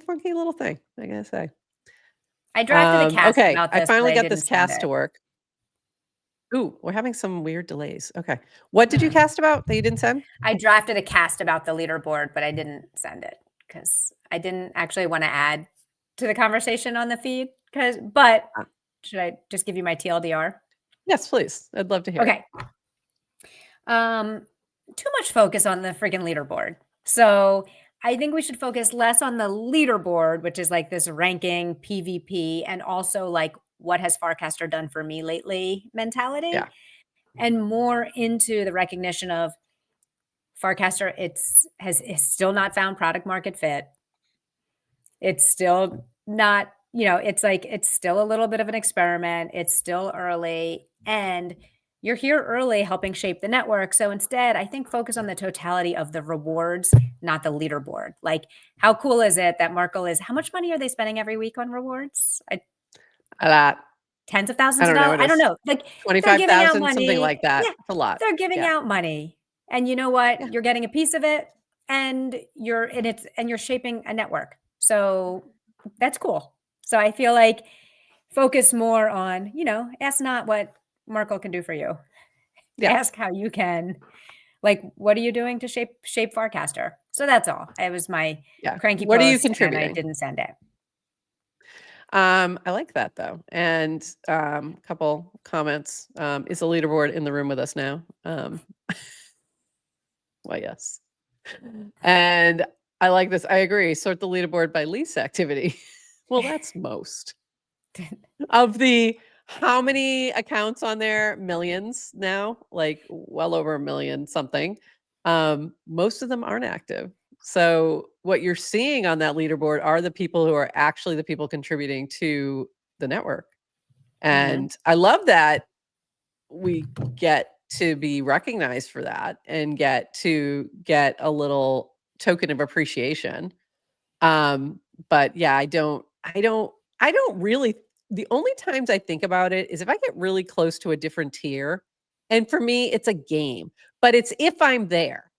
funky little thing, I gotta say. I drafted a cast about this. I finally got this cast to work. Ooh, we're having some weird delays. Okay. What did you cast about that you didn't send? I drafted a cast about the leaderboard, but I didn't send it because I didn't actually want to add to the conversation on the feed. But should I just give you my TLDR? Yes, please. I'd love to hear. Okay. Too much focus on the freaking leaderboard. So I think we should focus less on the leaderboard, which is like this ranking PvP, and also like what has Farcaster done for me lately mentality, and more into the recognition of Farcaster. Has still not found product market fit. It's still not, it's still a little bit of an experiment. It's still early, and you're here early helping shape the network. So instead, I think focus on the totality of the rewards, not the leaderboard. Like, how cool is it that Merkle how much money are they spending every week on rewards? A lot. Tens of thousands of dollars? I don't know. Like 25,000, something like that. Yeah, it's a lot. They're giving out money. And you know what? You're getting a piece of it, and you're shaping a network. So that's cool. So I feel like focus more on, ask not what Merkle can do for you. Ask how you can like, what are you doing to shape Farcaster? So that's all. It was my cranky What are you post, and I contributing? didn't send it. I like that though. And a couple comments. Is the leaderboard in the room with us now? Why, yes. And I like this. I agree. Sort the leaderboard by lease activity. Well, that's most of the how many accounts on there? Millions now, like well over a million something. Most of them aren't active. So what you're seeing on that leaderboard are the people who are actually the people contributing to the network. And I love that we get to be recognized for that and get to get a little token of appreciation. But yeah, I don't really, the only times I think about it is if I get really close to a different tier. And for me, it's a game, but it's if I'm there.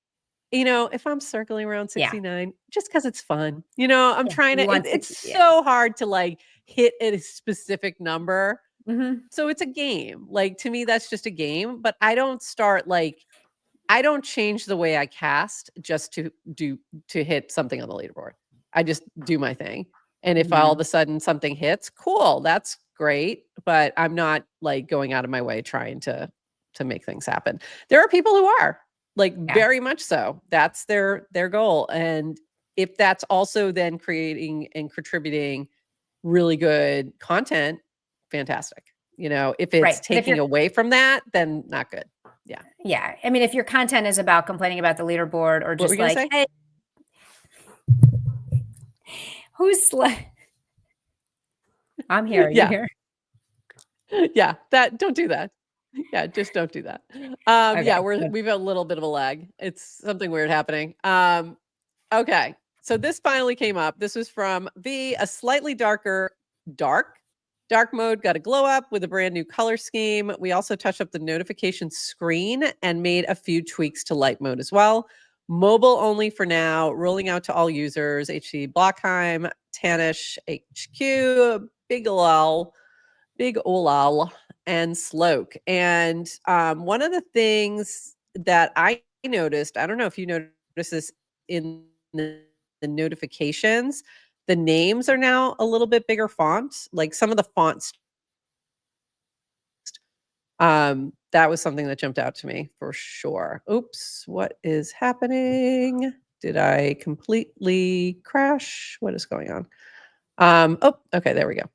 If I'm circling around Yeah. 69, just because it's fun. I'm Yeah, trying to, you want it's yeah. so hard to like hit a specific number. Mhm. So it's a game. Like to me, that's just a game. But I don't start like I don't change the way I cast just to hit something on the leaderboard. I just do my thing. And if all of a sudden something hits, cool, that's great. But I'm not like going out of my way trying to make things happen. There are people who are like very much so. That's their goal. And if that's also then creating and contributing really good content, fantastic. If it's Right. But if taking away from that, then not good. Yeah. Yeah. I mean, if your content is about complaining about the leaderboard or What were just you gonna like, say? hey, who's I'm here. Are you Yeah. here? Yeah. Don't do that. Yeah, just don't do that. Okay. Yeah, we've got a little bit of a lag. It's something weird happening. Okay. So this finally came up. This was from a slightly dark mode got a glow up with a brand new color scheme. We also touched up the notification screen and made a few tweaks to light mode as well. Mobile only for now, rolling out to all users, HC Blockheim, Tanish, HQ, Big Olal, and Sloke. And one of the things that I noticed, I don't know if you noticed this in the notifications, the names are now a little bit bigger fonts. Like some of the fonts, that was something that jumped out to me for sure. Oops, what is happening? Did I completely crash? What is going on? Oh, okay, there we go.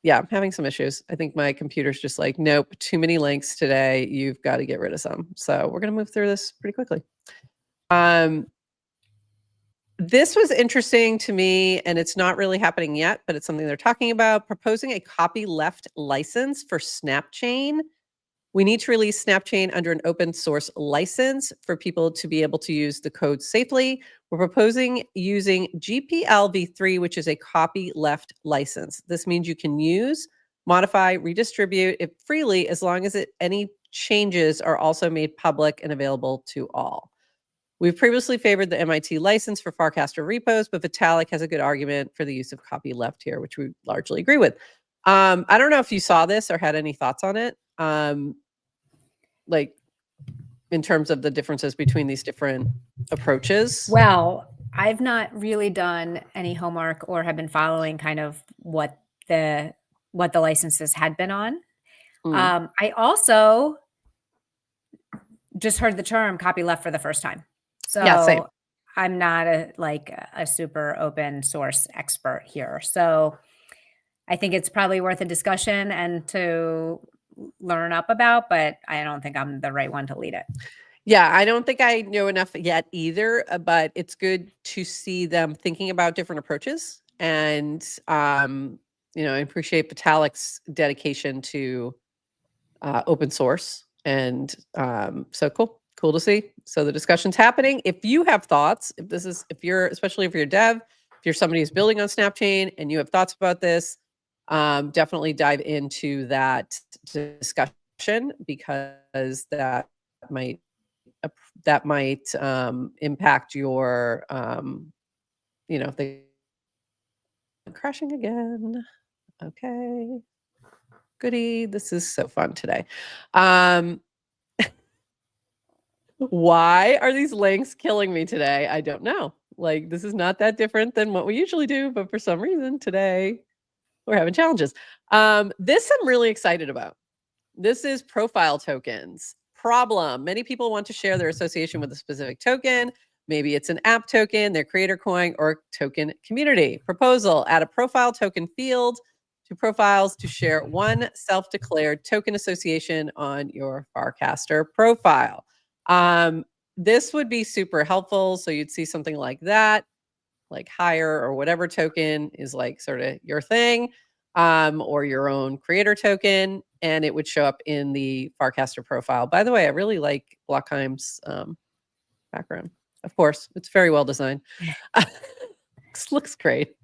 Yeah, I'm having some issues. I think my computer's just like, nope, too many links today. You've got to get rid of some. So we're going to move through this pretty quickly. This was interesting to me, and it's not really happening yet, but it's something they're talking about, proposing a copyleft license for SnapChain. We need to release SnapChain under an open source license for people to be able to use the code safely. We're proposing using GPL v3, which is a copyleft license. This means you can use, modify, redistribute it freely as long as any changes are also made public and available to all. We've previously favored the MIT license for Farcaster repos, but Vitalik has a good argument for the use of copyleft here, which we largely agree with. I don't know if you saw this or had any thoughts on it. Like in terms of the differences between these different approaches? Well, I've not really done any homework or have been following kind of what the licenses had been on. I also just heard the term copyleft for the first time. So Yeah, same. I'm not a super open source expert here. So I think it's probably worth a discussion and to learn up about, but I don't think I'm the right one to lead it. Yeah, I don't think I know enough yet either, but it's good to see them thinking about different approaches. And, I appreciate Vitalik's dedication to open source. And so cool to see. So the discussion's happening. If you have thoughts, especially if you're a dev, if you're somebody who's building on SnapChain and you have thoughts about this, definitely dive into that discussion because that might impact your crashing again. Okay, goody. This is so fun today. Why are these links killing me today? I don't know. Like, this is not that different than what we usually do, but for some reason today we're having challenges. This I'm really excited about. This is profile tokens. Problem. Many people want to share their association with a specific token. Maybe it's an app token, their creator coin, or token community. Proposal. Add a profile token field to profiles to share one self-declared token association on your Farcaster profile. This would be super helpful. So you'd see something like that, like hire or whatever token is like sort of your thing, or your own creator token, and it would show up in the Farcaster profile. By the way, I really like Blockheim's background. Of course, it's very well designed. Looks great.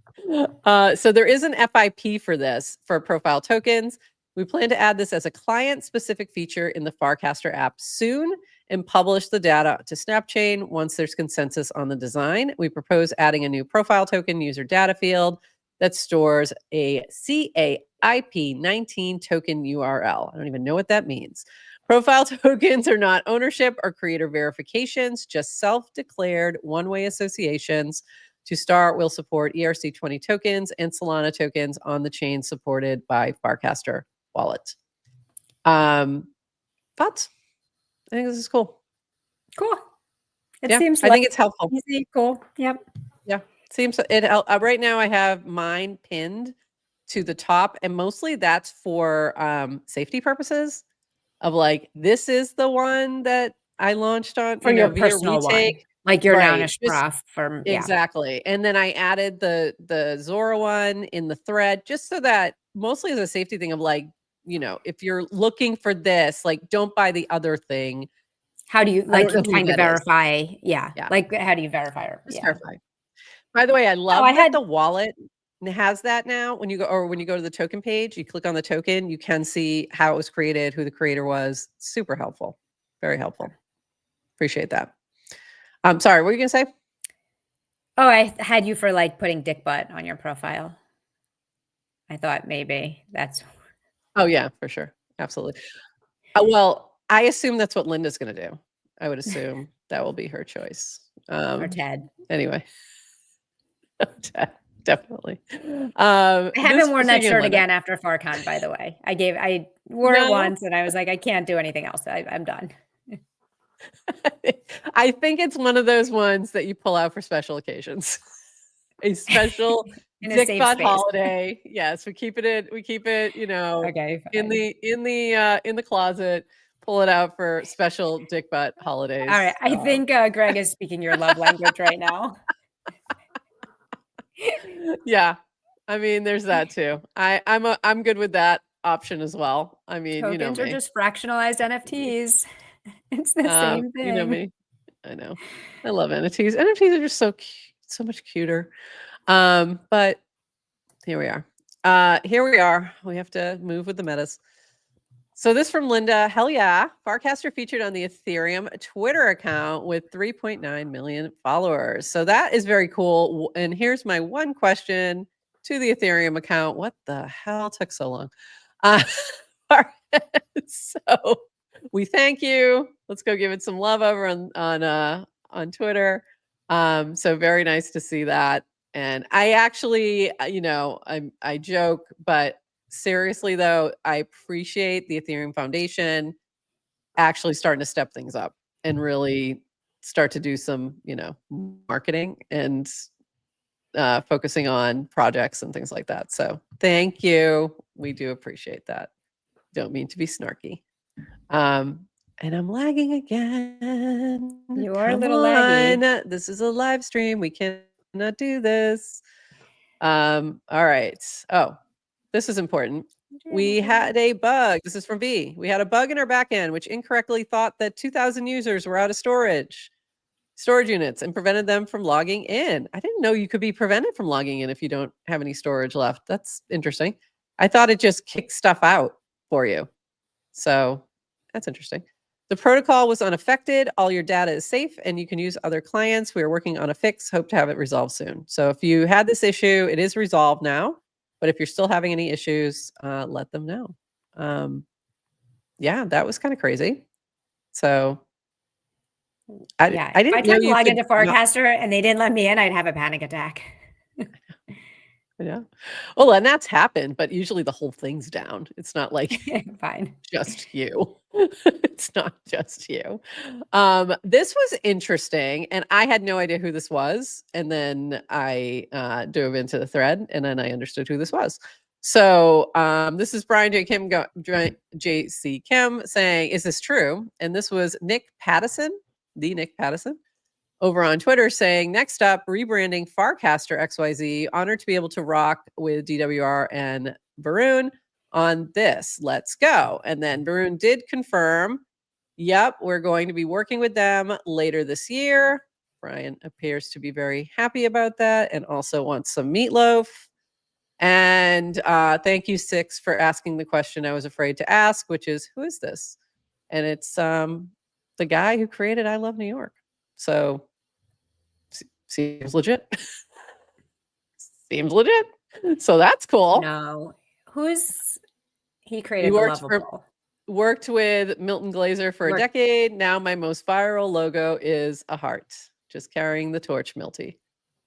So there is an FIP for this, for profile tokens. We plan to add this as a client-specific feature in the Farcaster app soon and publish the data to Snapchain once there's consensus on the design. We propose adding a new profile token user data field that stores a CAIP19 token URL. I don't even know what that means. Profile tokens are not ownership or creator verifications, just self-declared one-way associations. To start, we'll support ERC20 tokens and Solana tokens on the chain supported by Farcaster wallet. Thoughts? I think this is cool. Cool. It Yeah, seems I think it's helpful. easy. Cool. Yep. Yeah, seems it. Right now, I have mine pinned to the top, and mostly that's for safety purposes. Of like, this is the one that I launched on, For your personal one, like your Neynar Prof from exactly. And then I added the Zora one in the thread, just so that mostly as a safety thing of like, if you're looking for this, like, don't buy the other thing. How do you like kind of verify? Yeah. Like, how do you verify? Just verify. By the way, I love that the wallet has that now. When you go to the token page, you click on the token, you can see how it was created, who the creator was. Super helpful. Very helpful. Appreciate that. Sorry, what were you gonna say? Oh, I had you for like putting dick butt on your profile. I thought maybe that's. Oh yeah, for sure. Absolutely. Well, I assume that's what Linda's gonna do. I would assume that will be her choice. Or Ted. Anyway. Ted, definitely. I haven't worn that shirt again after FarCon, by the way. I wore it once and I was like, I can't do anything else. I'm done. I think it's one of those ones that you pull out for special occasions. A special dick butt holiday. Yes, we keep it, okay, in the closet. Pull it out for special dick butt holidays. All right. I think Greg is speaking your love language right now. Yeah. I mean, there's that too. I'm good with that option as well. I mean, tokens are just fractionalized NFTs. It's the same thing. You know me. I know. I love NFTs. NFTs are just so much cuter. But here we are. We have to move with the metas. So this from Linda. Hell yeah. Farcaster featured on the Ethereum Twitter account with 3.9 million followers. So that is very cool. And here's my one question to the Ethereum account. What the hell took so long? So we thank you. Let's go give it some love over on Twitter. So very nice to see that. And I actually, I joke, but seriously though, I appreciate the Ethereum Foundation actually starting to step things up and really start to do some, marketing and focusing on projects and things like that. So thank you. We do appreciate that. Don't mean to be snarky. And I'm lagging again. You are a little laggy. This is a live stream. We cannot do this. All right. Oh, this is important. We had a bug. This is from B. We had a bug in our backend which incorrectly thought that 2,000 users were out of storage units and prevented them from logging in. I didn't know you could be prevented from logging in if you don't have any storage left. That's interesting. I thought it just kicked stuff out for you. So that's interesting. The protocol was unaffected. All your data is safe and you can use other clients. We are working on a fix. Hope to have it resolved soon. So if you had this issue, it is resolved now. But if you're still having any issues, let them know. Yeah, that was kind of crazy. So I Yeah, I if I didn't know tried to you log could into Farcaster and they didn't let me in, I'd have a panic attack. Yeah. Well, and that's happened, but usually the whole thing's down. It's not like Fine. just you. It's not just you. This was interesting, and I had no idea who this was. And then I dove into the thread, and then I understood who this was. So this is Brian JC Kim saying, "Is this true?" And this was Nick Pattison, the Nick Pattison, over on Twitter saying, "Next up, rebranding Farcaster XYZ. Honored to be able to rock with DWR and Varun on this. Let's go." And then Varun did confirm, yep, we're going to be working with them later this year. Brian appears to be very happy about that and also wants some meatloaf. And thank you, Six, for asking the question I was afraid to ask, which is, who is this? And it's the guy who created I Love New York. So seems legit. Seems legit. So that's cool. No. He He created the worked lovable. with Milton Glaser for a decade. Now my most viral logo is a heart. Just carrying the torch, Milty.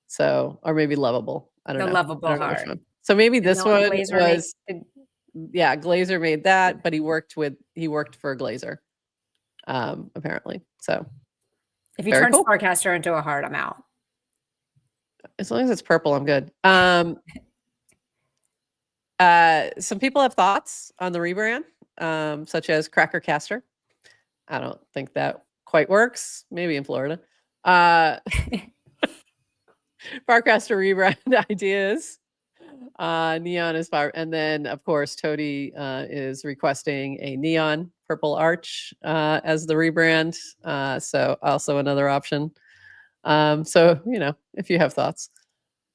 So, or maybe lovable. I don't The know. lovable I don't know which heart. one. So maybe this Milton one Glaser was, made- yeah, Glaser made that, but he worked for Glaser, apparently. So If you very turn cool. Farcaster into a heart, I'm out. As long as it's purple, I'm good. Some people have thoughts on the rebrand, such as Cracker Caster. I don't think that quite works. Maybe in Florida. Farcaster rebrand ideas. Neon is fire. And then, of course, Toady is requesting a neon purple arch as the rebrand. So also another option. So, if you have thoughts.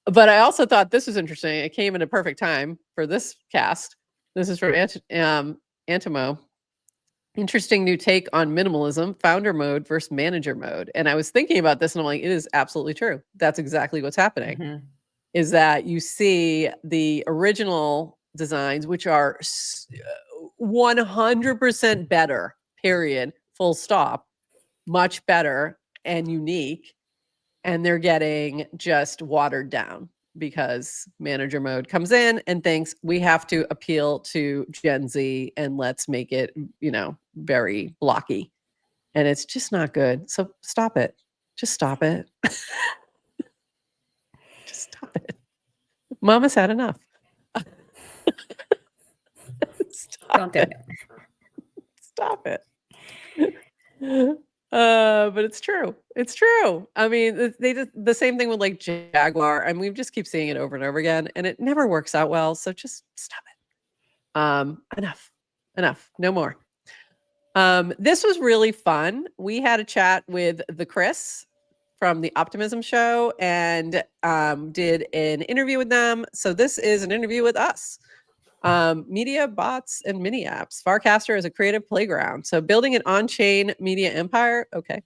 But I also thought this was interesting. It came in a perfect time for this cast. This is from Antimo. Interesting new take on minimalism, founder mode versus manager mode. And I was thinking about this and I'm like, it is absolutely true. That's exactly what's happening. Mm-hmm. Is that you see the original designs, which are 100% better, period, full stop, much better and unique. And they're getting just watered down because manager mode comes in and thinks we have to appeal to Gen Z and let's make it, very blocky. And it's just not good. So stop it. Just stop it. Just stop it. Mama's had enough. Don't do it. Stop it. But it's true. It's true. I mean, they did the same thing with like Jaguar, and we just keep seeing it over and over again, and it never works out well. So just stop it. Enough. No more. This was really fun. We had a chat with the Chris from the Optimism show and did an interview with them. So this is an interview with us. Media, bots, and mini apps. Farcaster is a creative playground. So building an on-chain media empire. Okay.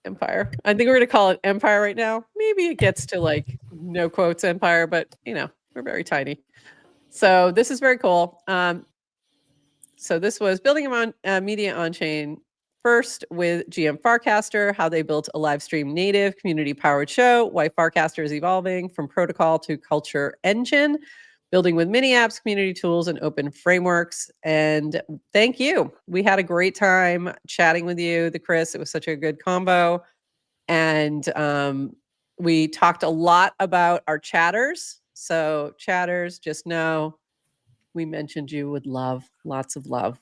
Empire. I think we're going to call it empire right now. Maybe it gets to like no quotes empire, but we're very tiny. So this is very cool. So this was building a media on-chain first with GM Farcaster, how they built a live stream native community-powered show, why Farcaster is evolving from protocol to culture engine, building with mini apps, community tools, and open frameworks. And thank you. We had a great time chatting with you, the Chris. It was such a good combo. And we talked a lot about our chatters. So chatters, just know we mentioned you with love, lots of love,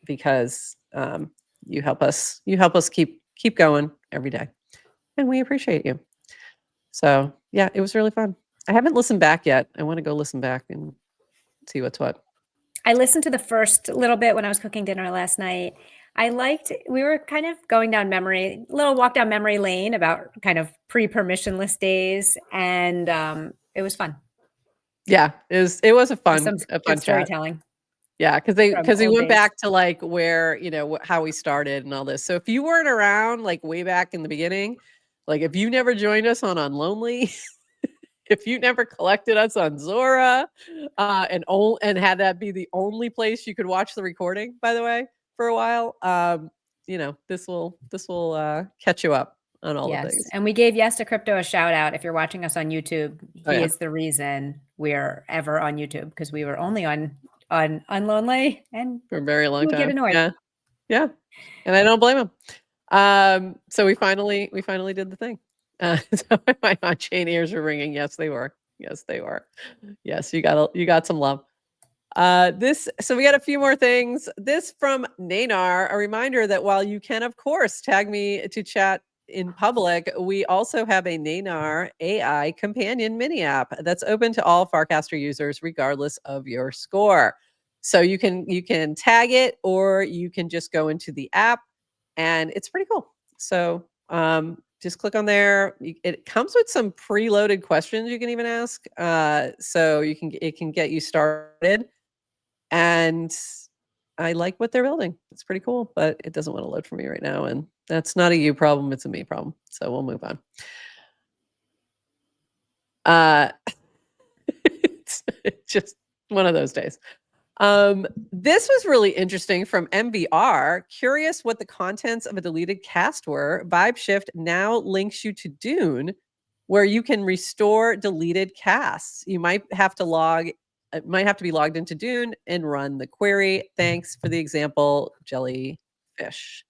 because you help us keep going every day, and we appreciate you. So yeah, it was really fun. I haven't listened back yet. I want to go listen back and see what's what. I listened to the first little bit when I was cooking dinner last night. We were kind of going down little walk down memory lane about kind of pre-permissionless days, and it was fun. Yeah, it was a fun chat. Storytelling. Yeah, because we went back to like where, how we started and all this. So if you weren't around like way back in the beginning, like if you never joined us on Lonely, if you never collected us on Zora, and had that be the only place you could watch the recording, by the way, for a while, this will catch you up on all the Yes. things. And we gave Yes to Crypto a shout out. If you're watching us on YouTube, Oh, he yeah. is the reason we're ever on YouTube, because we were only on Unlonely, and For a very long he would get time. annoyed. Yeah. And I don't blame him. So we finally did the thing. So my on-chain ears are ringing. Yes, they were. Yes, they were. Yes, you got some love. So we got a few more things. This from Neynar, a reminder that while you can, of course, tag me to chat in public, we also have a Neynar AI companion mini app that's open to all Farcaster users, regardless of your score. So you can tag it, or you can just go into the app, and it's pretty cool. So just click on there. It comes with some preloaded questions you can even ask. So it can get you started. And I like what they're building. It's pretty cool, but it doesn't want to load for me right now. And that's not a you problem, it's a me problem. So we'll move on. It's just one of those days. This was really interesting from MVR. Curious what the contents of a deleted cast were. Vibe Shift now links you to Dune, where you can restore deleted casts. You might have to be logged into Dune and run the query. Thanks for the example, Jellyfish.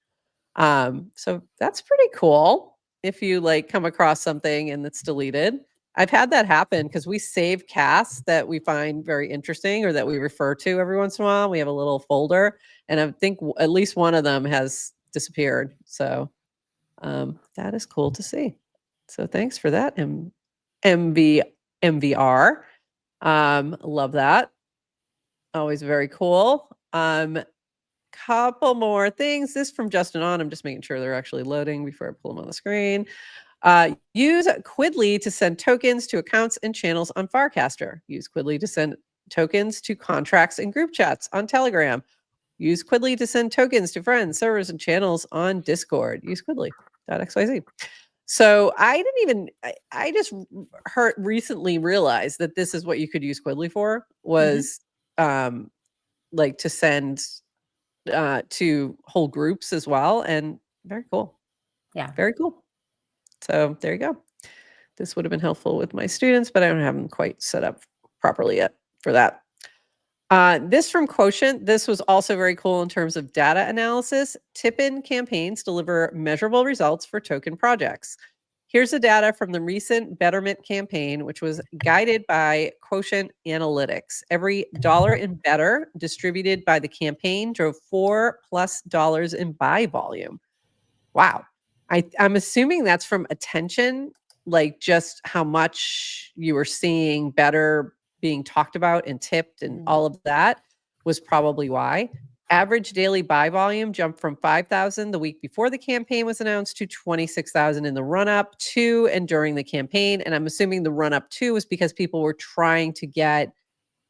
So that's pretty cool if you come across something and it's deleted. I've had that happen because we save casts that we find very interesting or that we refer to every once in a while. We have a little folder, and I think at least one of them has disappeared. So that is cool to see. So thanks for that, MVR. Love that. Always very cool. Couple more things. This from Justin on. I'm just making sure they're actually loading before I pull them on the screen. Use Quidly to send tokens to accounts and channels on Farcaster. Use Quidly to send tokens to contracts and group chats on Telegram. Use Quidly to send tokens to friends, servers, and channels on Discord. Use Quidly.xyz. So I just recently realized that this is what you could use Quidly for, was to send to whole groups as well. And very cool. Yeah. Very cool. So there you go. This would have been helpful with my students, but I don't have them quite set up properly yet for that. This from Quotient. This was also very cool in terms of data analysis. Tipn campaigns deliver measurable results for token projects. Here's the data from the recent Betterment campaign, which was guided by Quotient Analytics. Every dollar in betr distributed by the campaign drove $4+ in buy volume. Wow. I'm assuming that's from attention, just how much you were seeing betr being talked about and tipped and all of that was probably why. Average daily buy volume jumped from 5,000 the week before the campaign was announced to 26,000 in the run-up to and during the campaign. And I'm assuming the run-up to was because people were trying to get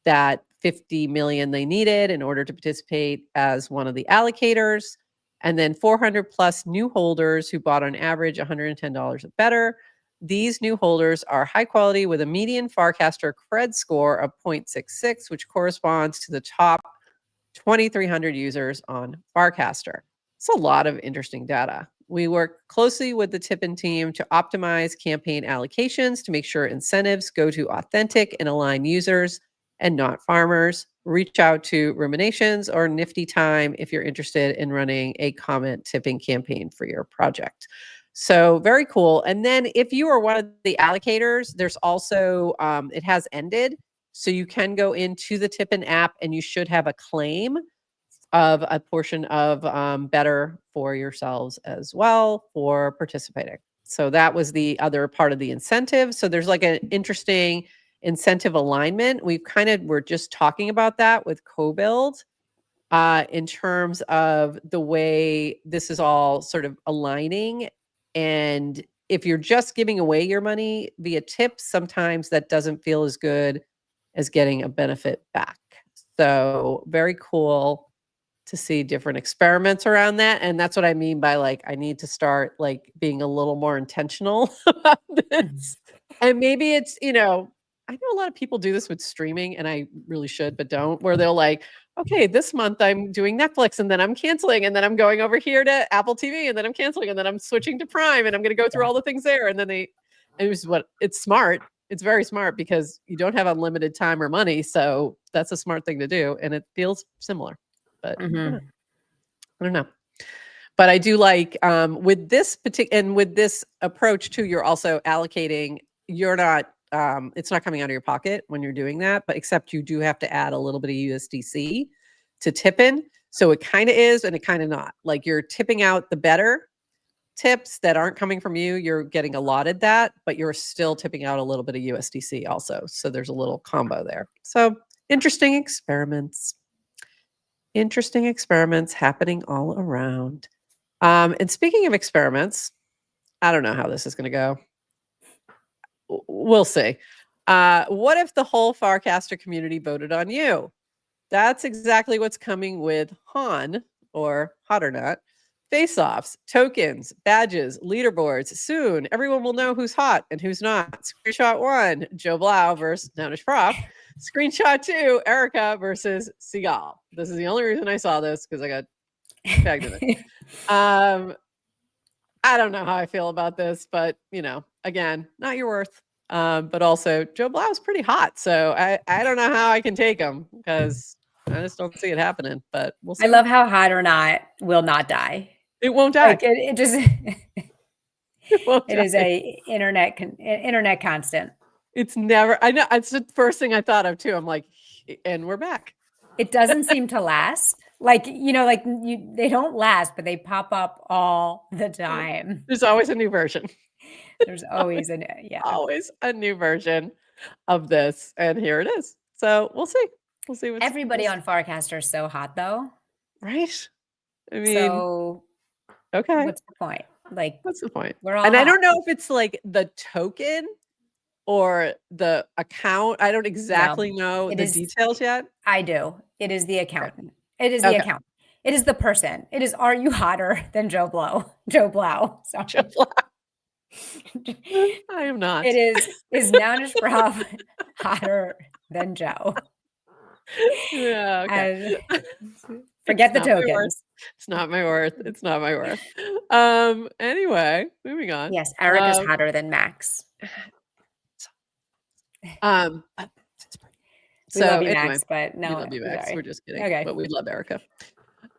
that 50 million they needed in order to participate as one of the allocators. And then 400+ new holders who bought on average $110 or better. These new holders are high quality with a median Farcaster cred score of 0.66, which corresponds to the top 2,300 users on Farcaster. It's a lot of interesting data. We work closely with the Tipn team to optimize campaign allocations to make sure incentives go to authentic and aligned users and not farmers. Reach out to Ruminations or Nifty Time if you're interested in running a comment tipping campaign for your project. So very cool. And then if you are one of the allocators, there's also, it has ended. So you can go into the Tipn app and you should have a claim of a portion of betr for yourselves as well for participating. So that was the other part of the incentive. So there's an interesting incentive alignment. We're just talking about that with CoBuild in terms of the way this is all sort of aligning. And if you're just giving away your money via tips, sometimes that doesn't feel as good as getting a benefit back. So very cool to see different experiments around that. And that's what I mean by I need to start being a little more intentional about this. And maybe it's, I know a lot of people do this with streaming, and I really should, but don't, where they'll okay, this month I'm doing Netflix and then I'm canceling and then I'm going over here to Apple TV and then I'm canceling and then I'm switching to Prime and I'm going to go through all the things there. And then it's smart. It's very smart because you don't have unlimited time or money. So that's a smart thing to do. And it feels similar, but I don't know. But I do like with this and with this approach too, you're also allocating, you're not, it's not coming out of your pocket when you're doing that, but except you do have to add a little bit of USDC to tipn. So it kind of is and it kind of not. Like you're tipping out the better tips that aren't coming from you. You're getting allotted that, but you're still tipping out a little bit of USDC also. So there's a little combo there. So interesting experiments. Interesting experiments happening all around. And speaking of experiments, I don't know how this is going to go. We'll see. What if the whole Farcaster community voted on you? That's exactly what's coming with Han, or Hot or Not, face-offs, tokens, badges, leaderboards. Soon, everyone will know who's hot and who's not. Screenshot 1, Joe Blau versus Nownish Prof. Screenshot 2, Erica versus Seagal. This is the only reason I saw this because I got tagged in it. I don't know how I feel about this, but again, not your worth. But also Joe Blau is pretty hot. So I don't know how I can take him because I just don't see it happening, but we'll see. I love how Hot or Not will not die. It won't die. Like it just, it is a internet constant. It's never, I know, it's the first thing I thought of too. I'm like, and we're back. It doesn't seem to last. They don't last, but they pop up all the time. There's always a new version. There's always always a new version of this. And here it is. So we'll see. We'll see. Everybody on Farcaster is so hot though. Right. I mean, so okay. What's the point? Like, what's the point? We're all and hot. I don't know if it's like the token or the account. I don't exactly know the details yet. I do. It is the accountant. It is the account. It is the person. It is, are you hotter than Joe Blau? Joe Blau. Sorry. Joe Blau. I am not. It is Nownish Prof hotter than Joe? Yeah. Okay. Forget the tokens. It's not my worth. It's not my worth. Anyway, moving on. Yes, Eric is hotter than Max. We love you, Max, but no. We love you, Max. Sorry. We're just kidding. Okay. But we love Erica.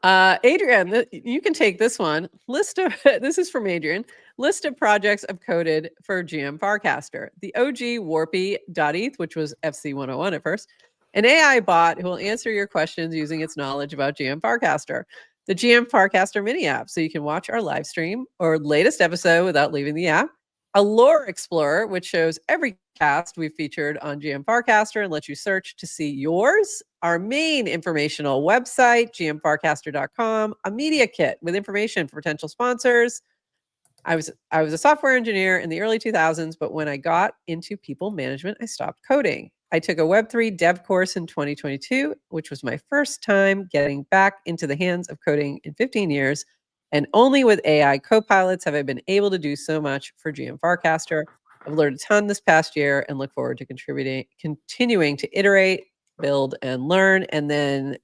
Adrienne, you can take this one. This is from Adrienne. List of projects I've coded for GM Farcaster. The OG Warpy.eth, which was FC 101 at first. An AI bot who will answer your questions using its knowledge about GM Farcaster. The GM Farcaster mini app, so you can watch our live stream or latest episode without leaving the app. A lore explorer, which shows every cast we've featured on GM Farcaster and lets you search to see yours. Our main informational website, gmfarcaster.com. A media kit with information for potential sponsors. I was a software engineer in the early 2000s, but when I got into people management, I stopped coding. I took a Web3 dev course in 2022, which was my first time getting back into the hands of coding in 15 years. And only with AI copilots have I been able to do so much for GM Farcaster. I've learned a ton this past year and look forward to continuing to iterate, build, and learn. And then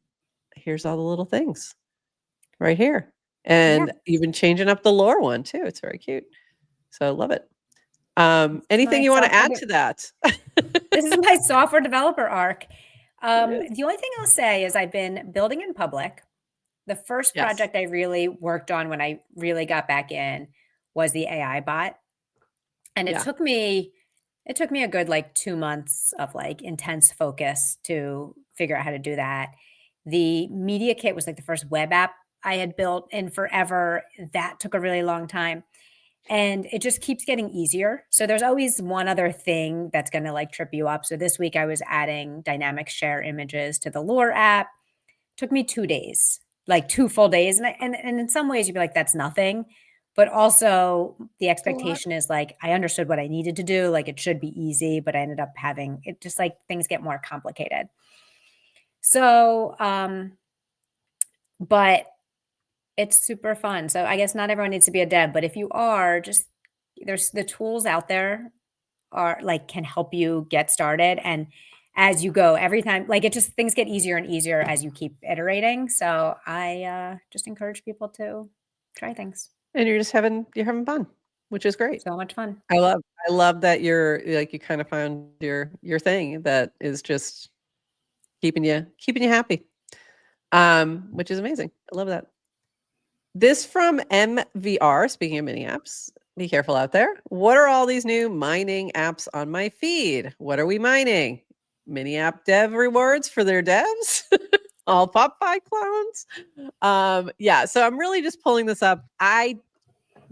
here's all the little things right here. And even changing up the lore one too. It's very cute. So I love it. Anything you want to add to that? This is my software developer arc. The only thing I'll say is I've been building in public. The first project I really worked on when I really got back in was the AI bot. And it took me a good 2 months of intense focus to figure out how to do that. The media kit was the first web app I had built in forever. That took a really long time. And it just keeps getting easier. So there's always one other thing that's going to trip you up. So this week I was adding dynamic share images to the lore app. It took me 2 days, 2 full days. And in some ways you'd be like, that's nothing. But also the expectation is I understood what I needed to do. It should be easy, but I ended up having it just things get more complicated. So, but it's super fun. So I guess not everyone needs to be a dev, but if you are, there's the tools out there are can help you get started. And as you go every time. Like it just, things get easier and easier as you keep iterating. So I just encourage people to try things. And you're having fun, which is great. So much fun. I love that you're like, you kind of found your thing that is just keeping you happy. Which is amazing. I love that. This from MVR, speaking of mini apps, be careful out there. What are all these new mining apps on my feed? What are we mining? Mini app dev rewards for their devs? All Popeye clones? Yeah, so I'm really just pulling this up. I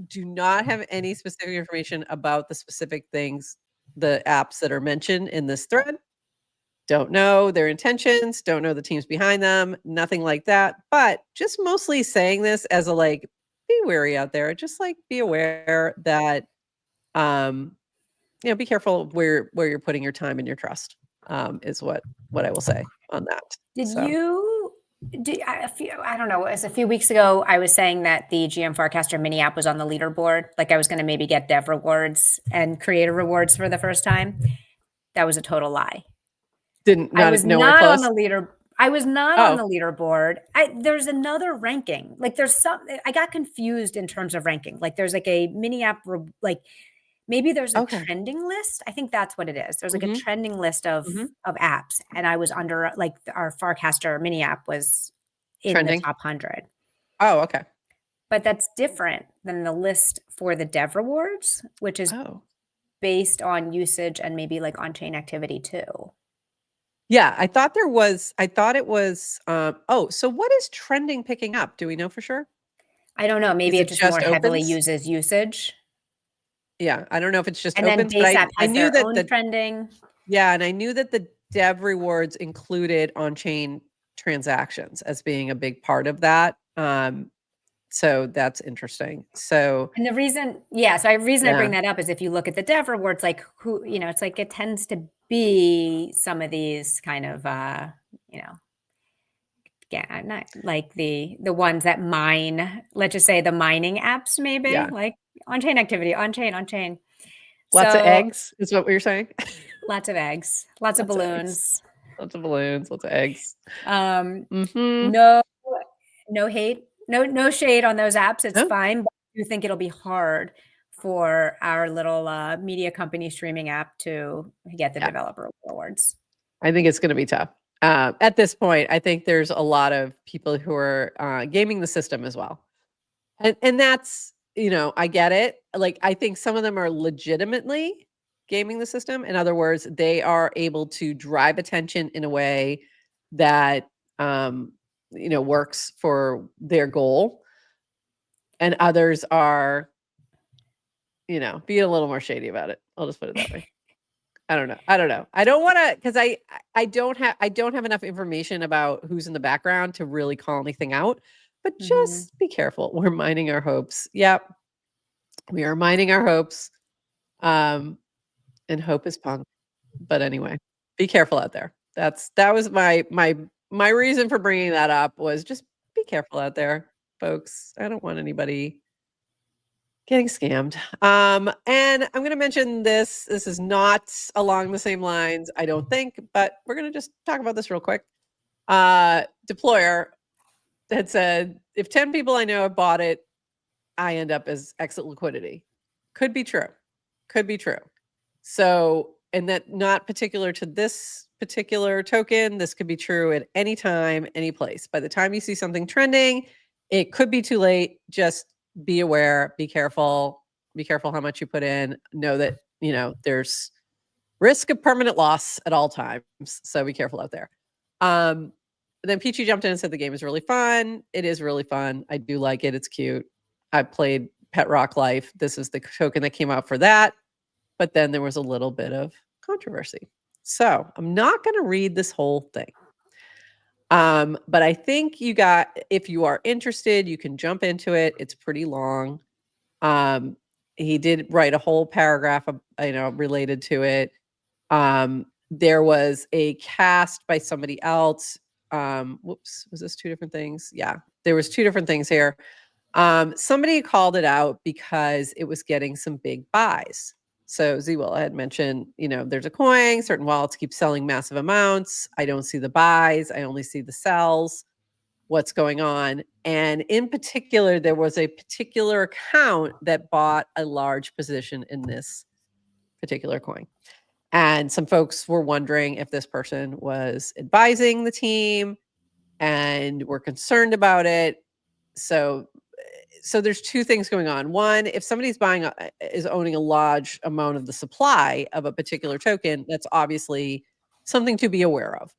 do not have any specific information about the specific things, the apps that are mentioned in this thread. Don't know their intentions, don't know the teams behind them, nothing like that. But just mostly saying this as a like, be wary out there. Just like be aware that be careful where you're putting your time and your trust, is what I will say on that. I don't know, it was a few weeks ago, I was saying that the GM Farcaster mini app was on the leaderboard. Like I was going to maybe get dev rewards and creator rewards for the first time. That was a total lie. I was not on the leaderboard. There's another ranking. Like I got confused in terms of ranking. Like there's like a mini app, like maybe there's a trending list. I think that's what it is. There's like a trending list of apps. And I was under like our Farcaster mini app was in the top 100. Oh, okay. But that's different than the list for the dev rewards, which is based on usage and maybe like on-chain activity too. Yeah, I thought it was, so what is trending picking up? Do we know for sure? I don't know. Maybe it just more heavily uses usage. Yeah, I don't know if it's just and opens, then base app I knew that the trending. Yeah, and I knew that the dev rewards included on-chain transactions as being a big part of that. So that's interesting. So and the reason, I bring that up is if you look at the dev rewards, like it's like it tends to be some of these kind of not like the ones that mine, let's just say the mining apps, maybe like on-chain activity, on-chain. Lots of eggs is what we were saying. Lots of eggs, lots of balloons. Lots of balloons, lots of eggs. No hate, no shade on those apps. It's fine, but I do think it'll be hard for our little media company streaming app to get the developer rewards. I think it's going to be tough. At this point, I think there's a lot of people who are gaming the system as well. And that's, I get it. Like, I think some of them are legitimately gaming the system. In other words, they are able to drive attention in a way that, works for their goal. And others are, being a little more shady about it. I'll just put it that way. I don't know. I don't want to, because I don't have enough information about who's in the background to really call anything out. But just be careful. We're mining our hopes. Yep, we are mining our hopes. And hope is punk. But anyway, be careful out there. That was my reason for bringing that up, was just be careful out there, folks. I don't want anybody getting scammed. And I'm going to mention this. This is not along the same lines, I don't think, but we're going to just talk about this real quick. Deployer had said, if 10 people I know have bought it, I end up as exit liquidity. Could be true. So, and that not particular to this particular token, this could be true at any time, any place. By the time you see something trending, it could be too late. Just be aware, be careful how much you put in. Know that, there's risk of permanent loss at all times. So be careful out there. Then Peachy jumped in and said the game is really fun. It is really fun. I do like it. It's cute. I played Pet Rock Life. This is the token that came out for that. But then there was a little bit of controversy. So I'm not going to read this whole thing. But I think if you are interested, you can jump into it. It's pretty long. He did write a whole paragraph, related to it. There was a cast by somebody else. Whoops, was this two different things? Yeah, there was two different things here. Somebody called it out because it was getting some big buys. So Zwill, I had mentioned, there's a coin, certain wallets keep selling massive amounts. I don't see the buys. I only see the sells. What's going on? And in particular, there was a particular account that bought a large position in this particular coin. And some folks were wondering if this person was advising the team and were concerned about it. So there's two things going on. One, if somebody's is owning a large amount of the supply of a particular token, that's obviously something to be aware of,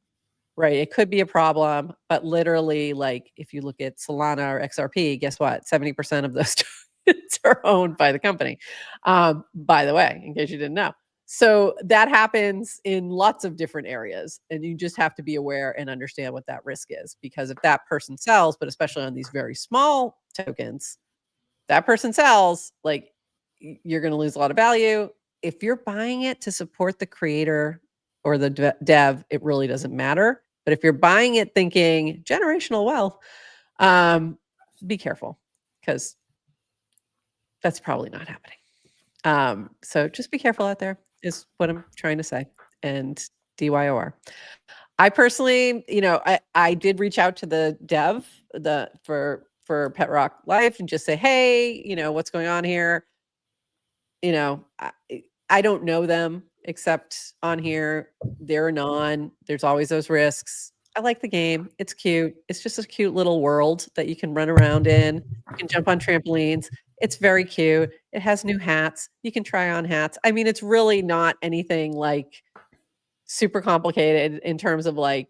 right? It could be a problem, but literally, like if you look at Solana or XRP, guess what? 70% of those tokens are owned by the company. By the way, in case you didn't know. So that happens in lots of different areas, and you just have to be aware and understand what that risk is, because if that person sells, but especially on these very small tokens, that person sells, like you're going to lose a lot of value. If you're buying it to support the creator or the dev, it really doesn't matter. But if you're buying it thinking generational wealth, be careful, because that's probably not happening. So just be careful out there is what I'm trying to say. And DYOR. I personally, I did reach out to the dev for Pet Rock Life and just say, hey, what's going on here? I don't know them except on here. They're a non. There's always those risks. I like the game. It's cute. It's just a cute little world that you can run around in. You can jump on trampolines. It's very cute. It has new hats. You can try on hats. I mean, it's really not anything like super complicated in terms of like,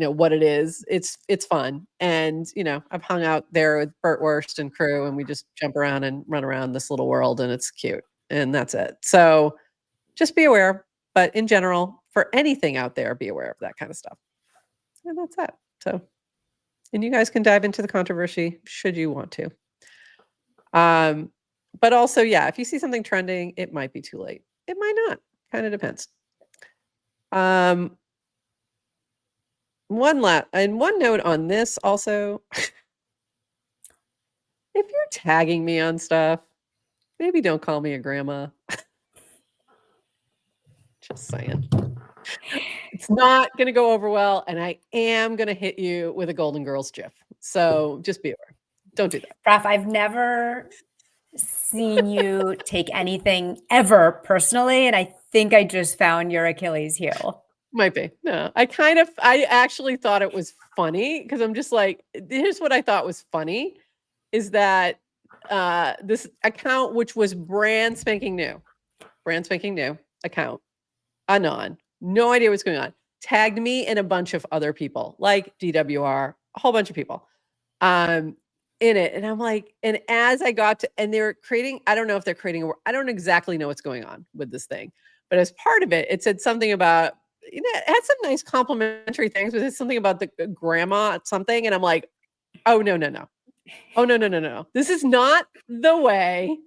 what it is. It's fun. And, I've hung out there with Burt Wurst and crew, and we just jump around and run around this little world, and it's cute. And that's it. So just be aware. But in general, for anything out there, be aware of that kind of stuff. And that's it. So, and you guys can dive into the controversy should you want to. But also, yeah, if you see something trending, it might be too late. It might not. Kind of depends. One note on this also, if you're tagging me on stuff, maybe don't call me a grandma. Just saying. It's not going to go over well, and I am going to hit you with a Golden Girls gif. So just be aware. Don't do that. Raf, I've never seen you take anything ever personally, and I think I just found your Achilles heel. Might be. No, I actually thought it was funny, because I'm just like, here's what I thought was funny is that this account, which was brand spanking new account, anon, no idea what's going on, tagged me and a bunch of other people like DWR, a whole bunch of people in it. And I'm like, and as I got to, and they're creating, I don't know if they're creating, I don't exactly know what's going on with this thing, but as part of it, it said something about, it had some nice complimentary things, but it's something about the grandma something. And I'm like, oh, no. Oh, no. This is not the way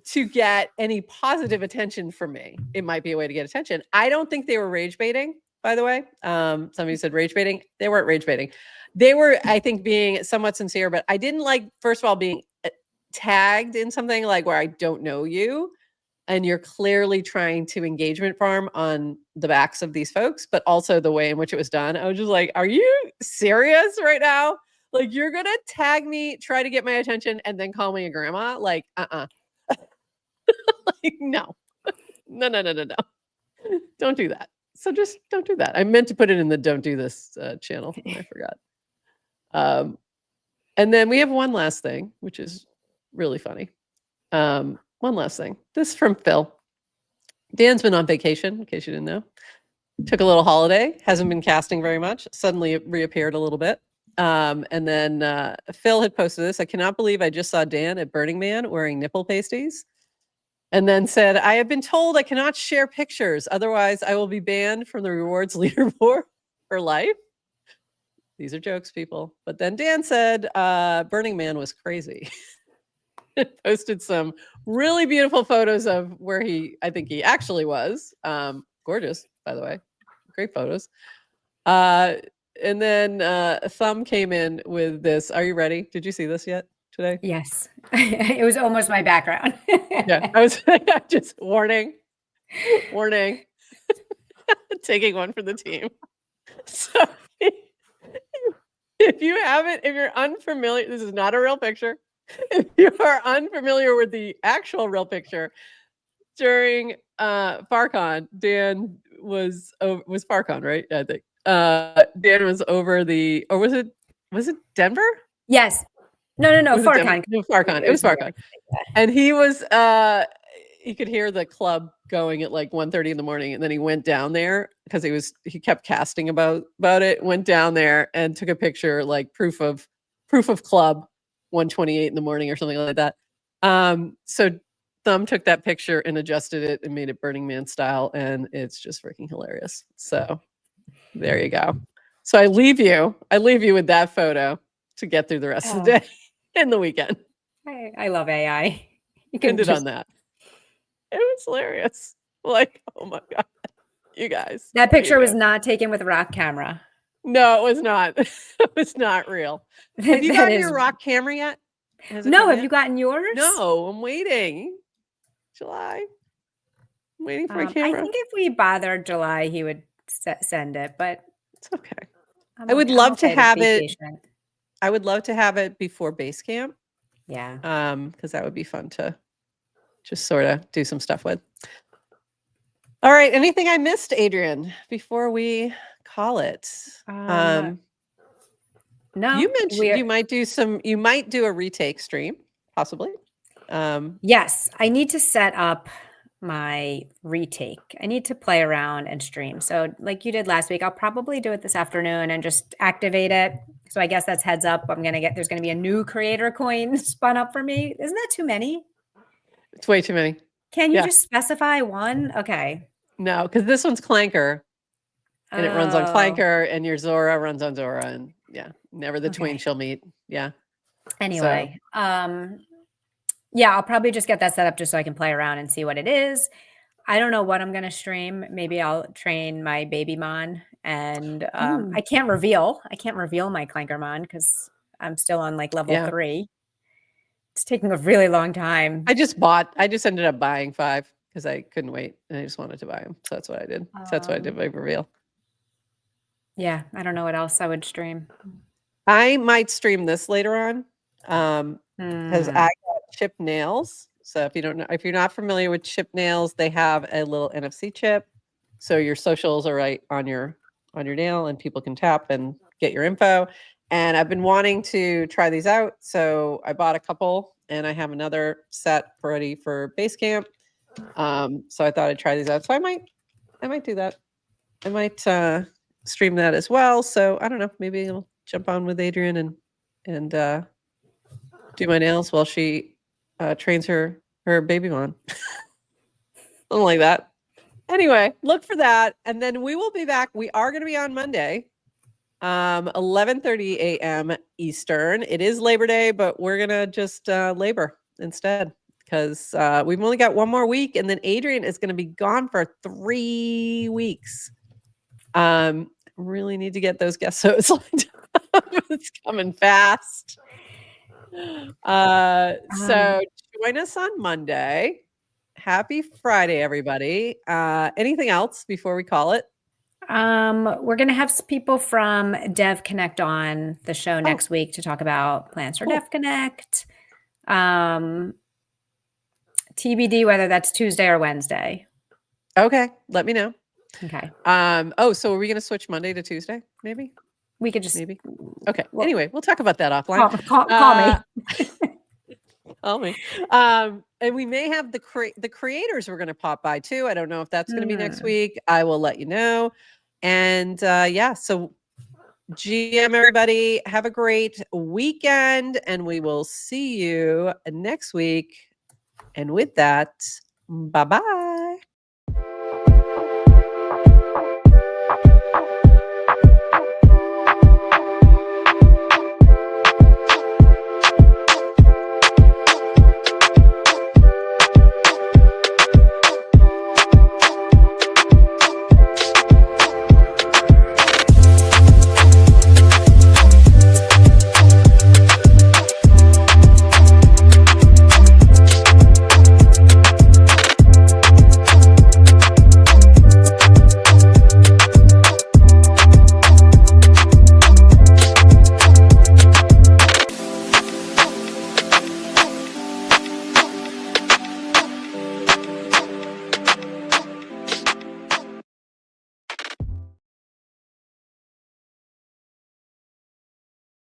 to get any positive attention from me. It might be a way to get attention. I don't think they were rage baiting, by the way. Somebody said rage baiting. They weren't rage baiting. They were, I think, being somewhat sincere, but I didn't like, first of all, being tagged in something like where I don't know you, and you're clearly trying to engagement farm on the backs of these folks, but also the way in which it was done. I was just like, are you serious right now? Like, you're going to tag me, try to get my attention, and then call me a grandma? Like, like, no. Don't do that. So just don't do that. I meant to put it in the don't do this channel, and I forgot. And then we have one last thing, which is really funny. One last thing. This is from Phil. Dan's been on vacation, in case you didn't know. Took a little holiday. Hasn't been casting very much. Suddenly reappeared a little bit. And then Phil had posted this. I cannot believe I just saw Dan at Burning Man wearing nipple pasties. And then said, I have been told I cannot share pictures. Otherwise, I will be banned from the rewards leaderboard for life. These are jokes, people. But then Dan said, Burning Man was crazy. Posted some really beautiful photos of where I think he actually was. Gorgeous, by the way. Great photos. And then Thumb came in with this. Are you ready? Did you see this yet? today? Yes. It was almost my background. Yeah, I was just warning, taking one for the team. So if you haven't, if you're unfamiliar, this is not a real picture. If you are unfamiliar with the actual real picture, during FarCon, Dan was FarCon, right? I think Dan was over the, or was it Denver? Yes. No, Was it Denver? FarCon. No, FarCon. It was FarCon. And he was you could hear the club going at like 1:30 in the morning, and then he went down there because he kept casting about it, went down there and took a picture, like proof of club, 1:28 in the morning or something like that. So Thumb took that picture and adjusted it and made it Burning Man style, and it's just freaking hilarious. So there you go. So I leave you with that photo to get through the rest of the day and the weekend. I love AI. You can Ended on that. It was hilarious. Like, oh my God, you guys. That picture was not taken with a rock camera. No, it was not. It was not real. Have you gotten your rock camera yet? No, have you gotten yours? No, I'm waiting. July. I'm waiting for my camera. I think if we bothered July, he would send it, but it's okay. I would love to have it. I would love to have it before base camp. Yeah. Because that would be fun to just sort of do some stuff with. All right. Anything I missed, Adrienne, before we call it? No. You mentioned you might do a retake stream, possibly. Yes, I need to set up my retake. I need to play around and stream. So like you did last week, I'll probably do it this afternoon and just activate it. So I guess that's heads up. There's going to be a new creator coin spun up for me. Isn't that too many? It's way too many. Can you just specify one? Okay. No, because this one's Clanker. And it runs on Clanker, and your Zora runs on Zora, and yeah, never the twain shall meet. Yeah. Anyway, yeah, I'll probably just get that set up just so I can play around and see what it is. I don't know what I'm going to stream. Maybe I'll train my baby mon, and I can't reveal my Clanker mon because I'm still on like level 3. It's taking a really long time. I just ended up buying 5 because I couldn't wait and I just wanted to buy them. So that's what I did. So that's what I did by reveal. Yeah, I don't know what else I would stream. I might stream this later on because I got chip nails. So if you're not familiar with chip nails, they have a little NFC chip. So your socials are right on your nail, and people can tap and get your info. And I've been wanting to try these out, so I bought a couple, and I have another set ready for base camp. So I thought I'd try these out. So I might do that. I might stream that as well. So I don't know. Maybe I'll jump on with Adrienne and do my nails while she trains her baby mon. Something like that. Anyway, look for that, and then we will be back. We are going to be on Monday, 11:30 a.m. Eastern. It is Labor Day, but we're gonna just labor instead because we've only got one more week, and then Adrienne is going to be gone for 3 weeks. Really need to get those guest hosts lined up. It's coming fast. So join us on Monday. Happy Friday, everybody. Anything else before we call it? We're going to have people from Dev Connect on the show next week to talk about plans for Dev Connect. TBD whether that's Tuesday or Wednesday. Okay, let me know. Okay. So are we going to switch Monday to Tuesday? Maybe we could just Okay. Well, anyway, we'll talk about that offline. Call me. Call me. And we may have the creators we're going to pop by too. I don't know if that's going to be next week. I will let you know. And so GM, everybody, have a great weekend, and we will see you next week. And with that, bye-bye.